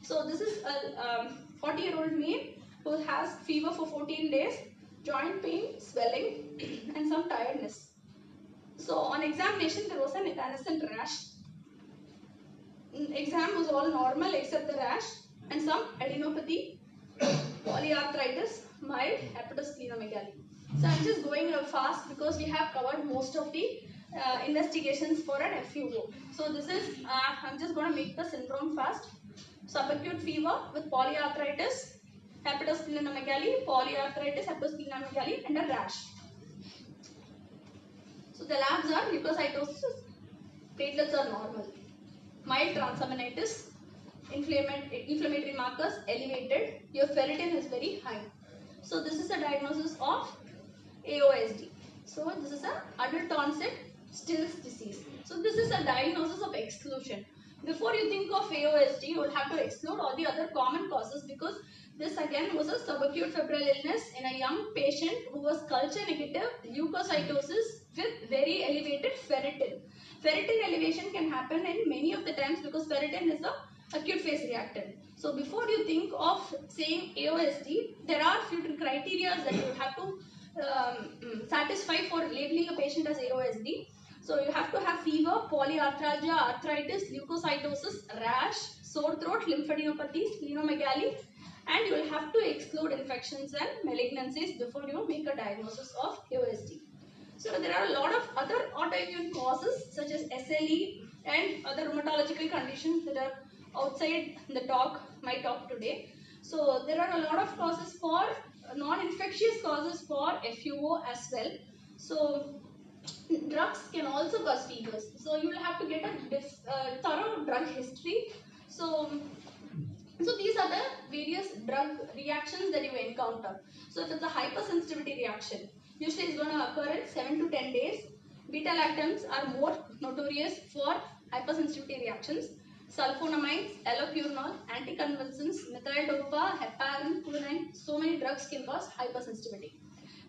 So this is a 40-year-old male who has fever for 14 days, joint pain, swelling and some tiredness. So on examination there was an evanescent rash. Exam was all normal except the rash and some adenopathy, polyarthritis, mild hepatosplenomegaly. So I'm just going fast because we have covered most of the investigations for an FUO. So this is, I'm just going to make the syndrome fast. Subacute fever with polyarthritis, hepatosplenomegaly, polyarthritis, hepatosplenomegaly and a rash. So the labs are leukocytosis, platelets are normal. Mild transaminitis, inflammatory markers elevated, your ferritin is very high. So this is a diagnosis of AOSD. So this is an adult onset Still's disease. So this is a diagnosis of exclusion. Before you think of AOSD, you will have to exclude all the other common causes, because this again was a subacute febrile illness in a young patient who was culture negative leukocytosis with very elevated ferritin. Ferritin elevation can happen in many of the times because ferritin is a acute phase reactant. So before you think of saying AOSD, there are few criteria that you have to satisfy for labeling a patient as AOSD. So you have to have fever, polyarthralgia, arthritis, leukocytosis, rash, sore throat, lymphadenopathy, splenomegaly, and you will have to exclude infections and malignancies before you make a diagnosis of AOSD. So there are a lot of other autoimmune causes such as SLE and other rheumatological conditions that are outside the talk, my talk today. So there are a lot of causes for non-infectious causes for FUO as well. So drugs can also cause fevers. So you will have to get a thorough drug history. So these are the various drug reactions that you encounter. So if it's a hypersensitivity reaction, usually it's going to occur in 7 to 10 days. Beta-lactams are more notorious for hypersensitivity reactions. Sulfonamides, allopurinol, anticonvulsants, methyl-dopa, heparin, quinine, so many drugs can cause hypersensitivity.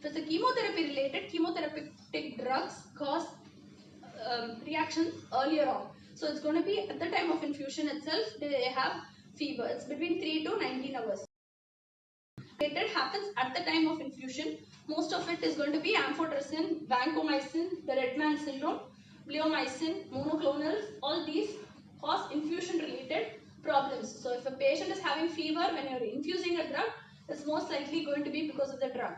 If it's a chemotherapy related, chemotherapeutic drugs cause reactions earlier on. So it's going to be at the time of infusion itself, they have fever. It's between 3 to 19 hours. It happens at the time of infusion. Most of it is going to be amphotericin, vancomycin, the red man syndrome, bleomycin, monoclonals. All these cause infusion related problems. So if a patient is having fever when you're infusing a drug, it's most likely going to be because of the drug.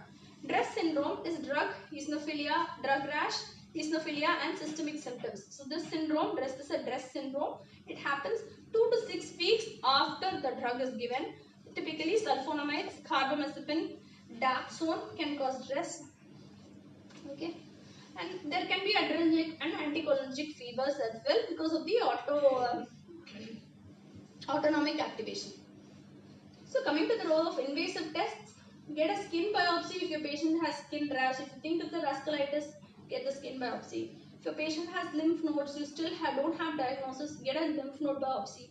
DRESS syndrome is drug eosinophilia, drug rash, eosinophilia and systemic symptoms. So this syndrome, DRESS is a DRESS syndrome. It happens 2 to 6 weeks after the drug is given. Typically sulfonamides, carbamazepine, dapsone can cause DRESS. Okay. And there can be adrenergic and anticholinergic fevers as well because of the autonomic activation. So coming to the role of invasive tests, get a skin biopsy if your patient has skin rash. If you think it's a vasculitis, get the skin biopsy. If your patient has lymph nodes, you still don't have diagnosis, get a lymph node biopsy.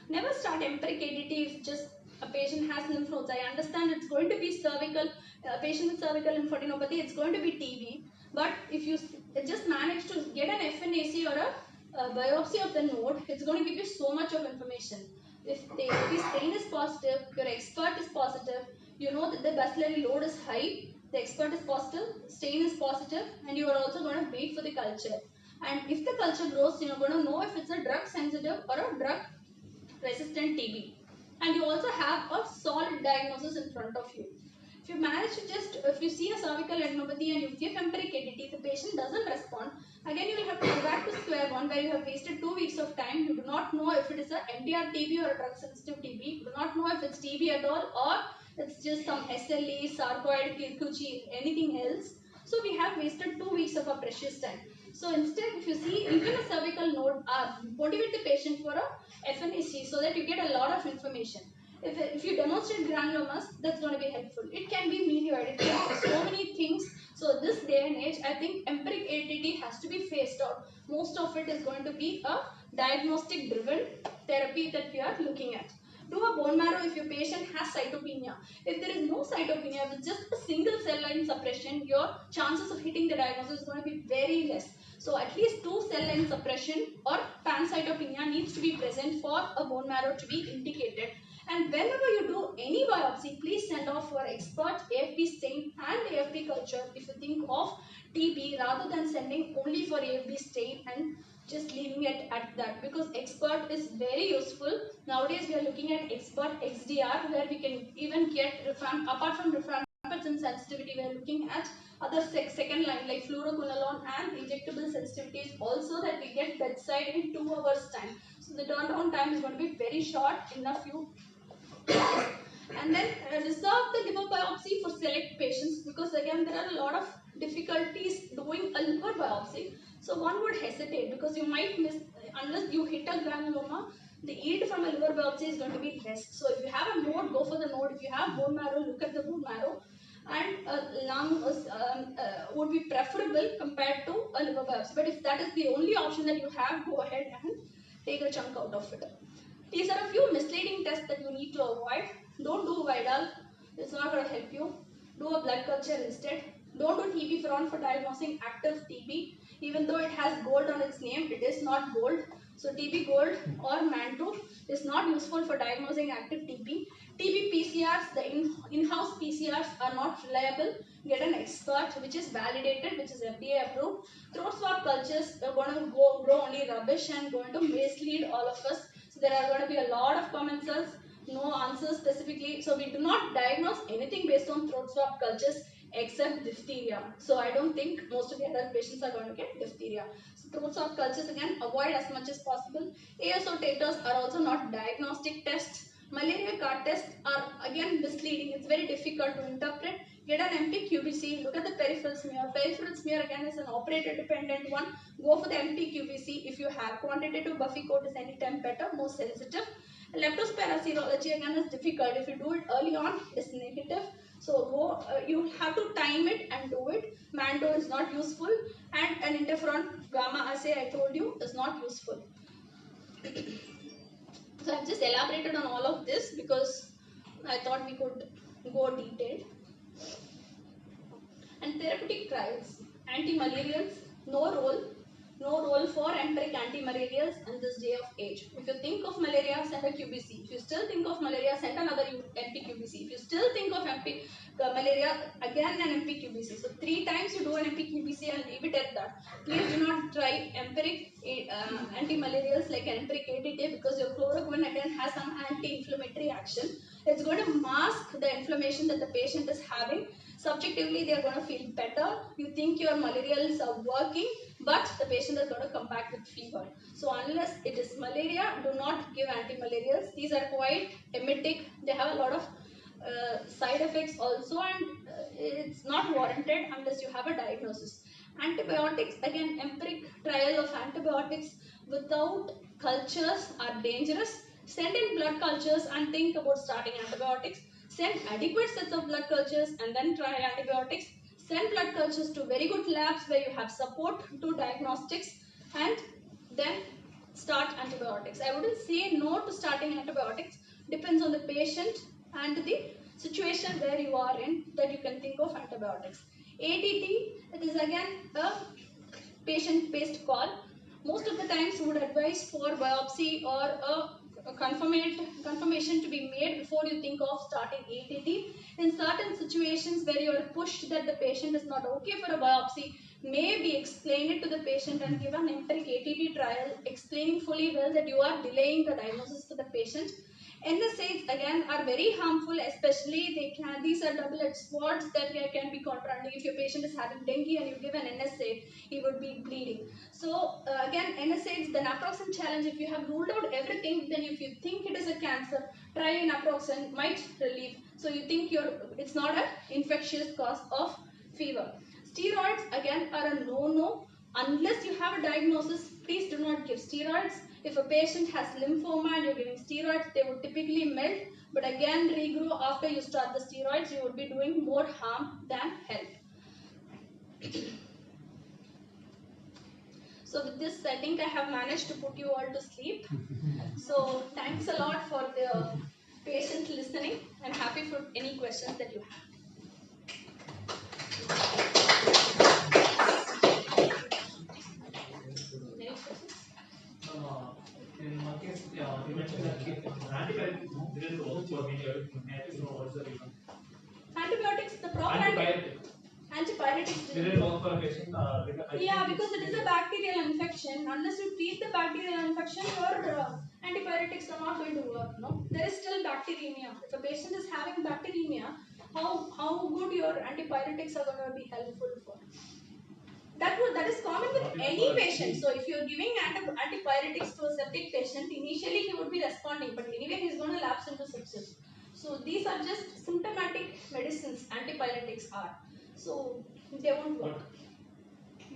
Never start empiric ADT if just a patient has lymph nodes. I understand it's going to be cervical, patient with cervical lymphadenopathy, it's going to be TB. But if you just manage to get an FNAC or a biopsy of the node, it's going to give you so much of information. If the stain is positive, your expert is positive, you know that the bacillary load is high, the expert is positive, stain is positive, and you are also going to wait for the culture. And if the culture grows, you're going to know if it's a drug sensitive or a drug resistant TB. And you also have a solid diagnosis in front of you. If you manage to if you see a cervical adenopathy and you give empiric ADT, the patient doesn't respond, again you will have to go back to square one where you have wasted 2 weeks of time. You do not know if it is a MDR TB or a drug sensitive TB. You do not know if it's TB at all or it's just some SLE, sarcoid, Kirkuchi, anything else. So we have wasted 2 weeks of our precious time. So instead, if you see even a cervical node, motivate the patient for a FNAC so that you get a lot of information. If you demonstrate granulomas, that's going to be helpful. It can be melioid, it can be so many things. So this day and age, I think empiric ATT has to be phased out. Most of it is going to be a diagnostic driven therapy that we are looking at. Do a bone marrow if your patient has cytopenia. If there is no cytopenia, with just a single cell line suppression, your chances of hitting the diagnosis is going to be very less. So at least 2 cell line suppression or pancytopenia needs to be present for a bone marrow to be indicated. And whenever you do any biopsy, please send off for expert AFP stain and AFP culture if you think of TB, rather than sending only for AFP stain and just leaving it at that, because expert is very useful. Nowadays we are looking at expert XDR, where we can even get apart from rifampicin sensitivity, we are looking at other second line like fluoroquinolone and injectable sensitivities also, that we get bedside in 2 hours time. So the turnaround time is going to be very short in a few. And then reserve the liver biopsy for select patients, because again there are a lot of difficulties doing a liver biopsy. So one would hesitate because you might miss, unless you hit a granuloma, the yield from a liver biopsy is going to be less. So if you have a node, go for the node. If you have bone marrow, look at the bone marrow. And lung would be preferable compared to a liver biopsy. But if that is the only option that you have, go ahead and take a chunk out of it. These are a few misleading tests that you need to avoid. Don't do Vidal, it's not going to help you. Do a blood culture instead. Don't do TB for diagnosing active TB. Even though it has gold on its name, it is not gold. So TB gold or Manto is not useful for diagnosing active TB. TB PCRs, the in-house PCRs are not reliable. Get an expert which is validated, which is FDA approved. Throat swab cultures are going to grow only rubbish and going to mislead all of us. So there are going to be a lot of comments, no answers specifically. So we do not diagnose anything based on throat swab cultures except diphtheria. So I don't think most of the adult patients are going to get diphtheria. So throat swab cultures again avoid as much as possible. ASO titers are also not diagnostic tests. Malaria card tests are again misleading. It's very difficult to interpret. Get an MP QBC, look at the peripheral smear. Peripheral smear again is an operator dependent one. Go for the MP QBC if you have. Quantitative Buffy coat is anytime better, more sensitive. Leptospira serology again is difficult. If you do it early on, it's negative. So go, you have to time it and do it. Manto is not useful, and an interferon gamma assay I told you is not useful. So I've just elaborated on all of this because I thought we could go detailed. And therapeutic trials, anti-malarials, no role for empiric anti-malarials in this day of age. If you think of malaria, send a QBC. If you still think of malaria, send another MP-QBC. If you still think of malaria, again an MP-QBC. So 3 times you do an MP-QBC and leave it at that. Please do not try empiric anti-malarials like empiric ATT, because your chloroquine again has some anti-inflammatory action. It's going to mask the inflammation that the patient is having. Subjectively, they are going to feel better. You think your malarials are working, but the patient is going to come back with fever. So unless it is malaria, do not give anti-malarials. These are quite emetic. They have a lot of side effects also, and it's not warranted unless you have a diagnosis. Antibiotics, again, empiric trial of antibiotics without cultures are dangerous. Send in blood cultures and think about starting antibiotics. Send adequate sets of blood cultures and then try antibiotics. Send blood cultures to very good labs where you have support to diagnostics, and then start antibiotics. I wouldn't say no to starting antibiotics. Depends on the patient and the situation where you are in that you can think of antibiotics. ATT, it is again a patient-based call. Most of the times we would advise for biopsy or a confirmation to be made before you think of starting ATT. In certain situations where you are pushed that the patient is not okay for a biopsy, maybe explain it to the patient and give an empiric ATT trial explaining fully well that you are delaying the diagnosis for the patient. NSAIDs again are very harmful, especially these are double-edged swords that can be contranding. If your patient is having dengue and you give an NSAID, he would be bleeding. So again, NSAIDs, the naproxen challenge, if you have ruled out everything, then if you think it is a cancer, try naproxen, might relieve. So you think it's not an infectious cause of fever. Steroids again are a no-no. Unless you have a diagnosis, please do not give steroids. If a patient has lymphoma and you're giving steroids, they would typically melt, but again regrow after you start the steroids. You would be doing more harm than help. So with this, I think I have managed to put you all to sleep. So thanks a lot for the patient listening. I'm happy for any questions that you have. Any questions? In one case, you mentioned that antibiotics didn't work for many so what's the reason? Antibiotics, the proper antipyretics didn't work for a patient. Yeah, because it is a bacterial infection. Unless you treat the bacterial infection, your antibiotics are not going to work. No, there is still bacteremia. If a patient is having bacteremia, how good your antibiotics are going to be helpful for? That is common with any patient. So if you are giving antibiotics to a septic patient, initially he would be responding, but anyway he is going to lapse into sepsis. So these are just symptomatic medicines. Antibiotics are. So they won't work.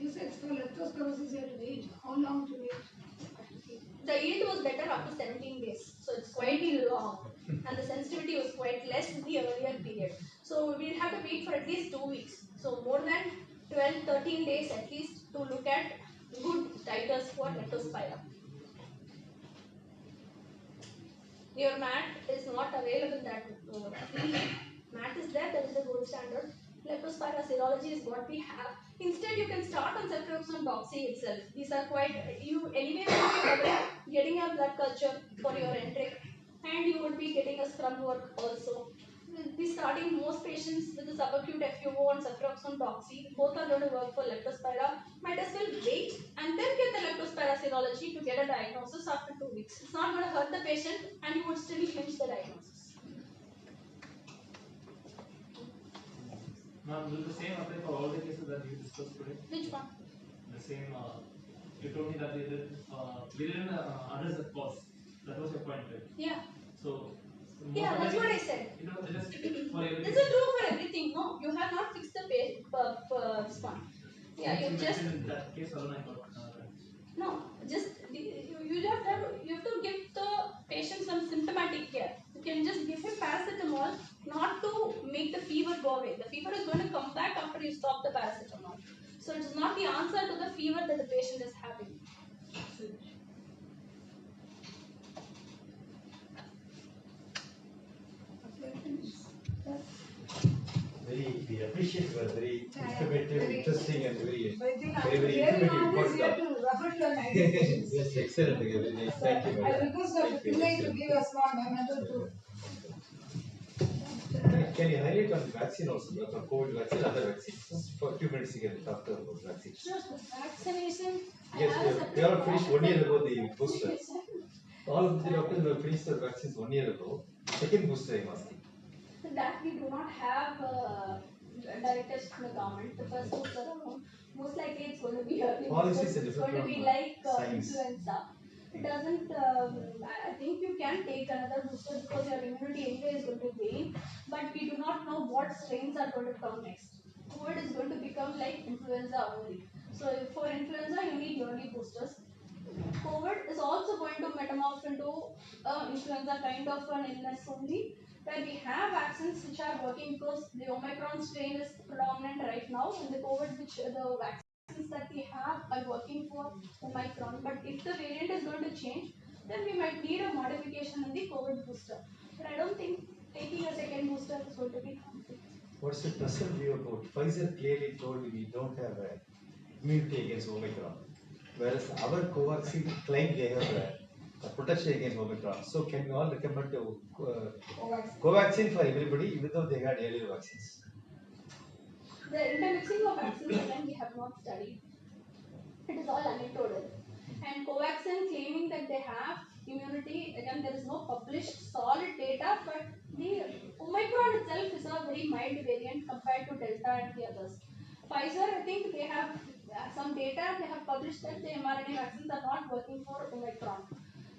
You said for leptospirosis you have to wait. How long to wait? The yield was better up to 17 days. So it's quite long. And the sensitivity was quite less in the earlier period. So we'll have to wait for at least 2 weeks. So more than 12-13 days at least to look at good titers for leptospira. Your mat is not available that mat is there, that is the gold standard. Leptospira serology is what we have. Instead, you can start on ceftriaxone doxy itself. These are quite, you anyway will be getting a blood culture for your enteric, and you would be getting a scrub work also. We'll be starting most patients with the subacute FUO and ceftriaxone doxy. Both are going to work for leptospira. Might as well wait and then get the leptospira serology to get a diagnosis after 2 weeks. It's not going to hurt the patient, and you would still clinch the diagnosis. Now, will the same apply for all the cases that you discussed today? Which one? The same, you told me that we didn't address the cause. That was your point, right? Yeah. So, yeah, that's what I said. You know, just for everything. This is true for everything. No, you have not fixed the this one. Yeah, you just. In that case alone, I thought. No, just you have to give the patient some symptomatic care. You can just give him paracetamol, not to make the fever go away. The fever is going to come back after you stop the paracetamol. So it is not the answer to the fever that the patient is having. We appreciate you are very informative, interesting, and very Really informative. here to refer to an idea. Yes, excellent. Very nice. Thank you. I request Dr. Pillai to give a small memento too. Can you highlight on the vaccine also, for COVID vaccine, other vaccines? For a few minutes, you can talk about vaccines. Sure, vaccination. Yes, we all finished 1 year ago the booster. All of the doctors have finished their vaccines 1 year ago. Second booster, I am asking. That we do not have directives from the government. The first booster, most likely it's going to be Policies are it's going to be different like science. influenza. It doesn't. I think you can take another booster because your immunity anyway is going to wane. But we do not know what strains are going to come next. COVID is going to become like influenza only. So for influenza, you need yearly boosters. COVID is also going to metamorph into influenza kind of an illness only, where we have vaccines which are working because the Omicron strain is predominant right now, and the COVID, which the vaccines that we have are working for Omicron. But if the variant is going to change, then we might need a modification in the COVID booster. But I don't think taking a second booster is going to be harmful. What's the present view about? Pfizer clearly told we don't have immunity against Omicron, whereas our Covaxin claim they have protection against Omicron. So can you all recommend Covaxin for everybody, even though they had earlier vaccines? The intermixing of vaccines again we have not studied. It is all anecdotal. And Covaxin claiming that they have immunity, again there is no published solid data, but the Omicron itself is a very mild variant compared to Delta and the others. Pfizer, I think they have some data, they have published that the mRNA vaccines are not working for Omicron.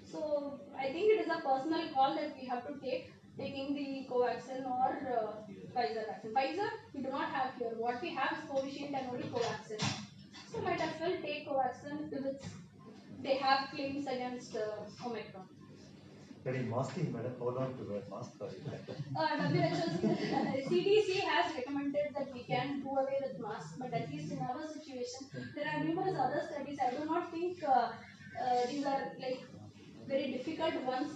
So I think it is a personal call that we have to take, taking the Covaxin or Pfizer vaccine. Pfizer, we do not have here. What we have is Covishield and only Covaxin. So might as well take Covaxin if it's they have claims against Omicron. But in masking, madam, how long to wear mask for it? CDC has recommended that we can do away with masks, but at least in our situation, there are numerous other studies. I do not think these are like very difficult ones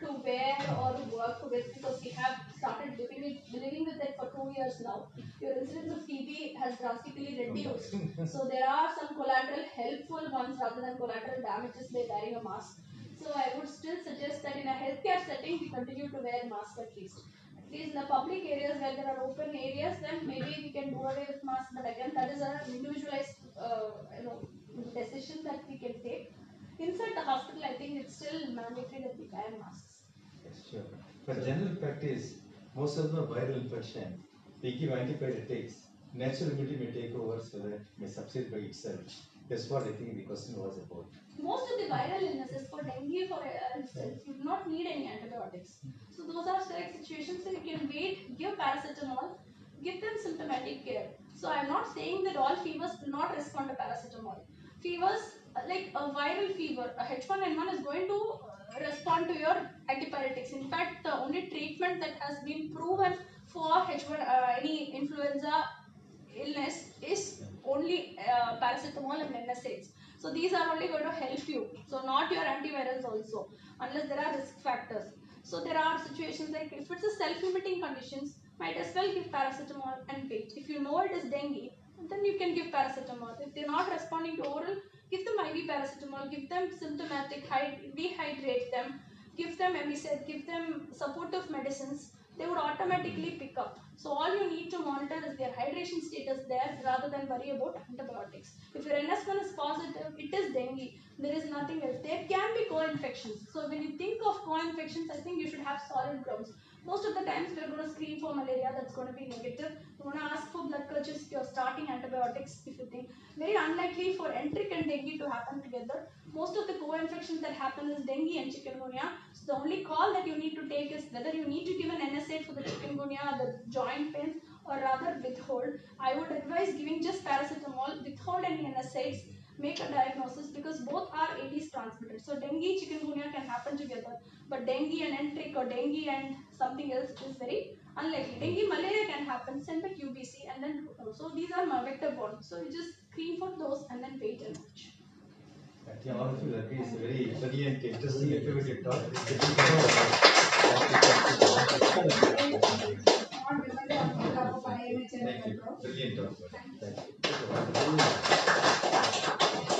to wear or work with, because we have started living with it for 2 years now. Your incidence of TB has drastically reduced. So there are some collateral helpful ones rather than collateral damages by wearing a mask. So I would still suggest that in a healthcare setting, we continue to wear masks at least. At least in the public areas where there are open areas, then maybe we can do away with masks. But again, that is an individualized, decision that we can take. Inside the hospital, I think it's still mandatory that we wear masks. Yes, sure. But general practice, most of the viral infection, we give antibiotics. Natural immunity may take over, so that may subside by itself. That's what I think the question was about. Most of the viral illnesses, for dengue, for instance, you do not need any antibiotics. So those are select situations that you can wait, give paracetamol, give them symptomatic care. So I'm not saying that all fevers do not respond to paracetamol. Fevers, like a viral fever, a H1N1 is going to respond to your antibiotics. In fact, the only treatment that has been proven for H1, any influenza illness is only paracetamol and NSAIDs. So these are only going to help you. So not your antivirals also, unless there are risk factors. So there are situations like if it's a self-limiting conditions, might as well give paracetamol and wait. If you know it is dengue, then you can give paracetamol. If they're not responding to oral, give them IV paracetamol, give them symptomatic, rehydrate them, give them MSAID, give them supportive medicines. They would automatically pick up. So all you need to monitor is their hydration status there rather than worry about antibiotics. If your NS1 is positive, it is dengue. There is nothing else. There can be co-infections. So when you think of co-infections, I think you should have solid grounds. Most of the times we are going to screen for malaria, that's going to be negative. We're going to ask for blood cultures if you're starting antibiotics, if you think. Very unlikely for enteric and dengue to happen together. Most of the co-infections that happen is dengue and chikungunya. So the only call that you need to take is whether you need to give an NSAID for the chikungunya, the joint pains, or rather withhold. I would advise giving just paracetamol, withhold any NSAIDs, make a diagnosis, because both are Aedes transmitted. So dengue, chikungunya can happen together, but dengue and enteric or dengue and something else is very unlikely. Dengue, malaria can happen, send the QBC, and then so these are vector borne. So you just screen for those and then wait and watch. I think all of you agree it's a very brilliant, interesting, informative talk. Not dependent on the of IMA CMB Thank you. Approch. Brilliant talk. Thank you.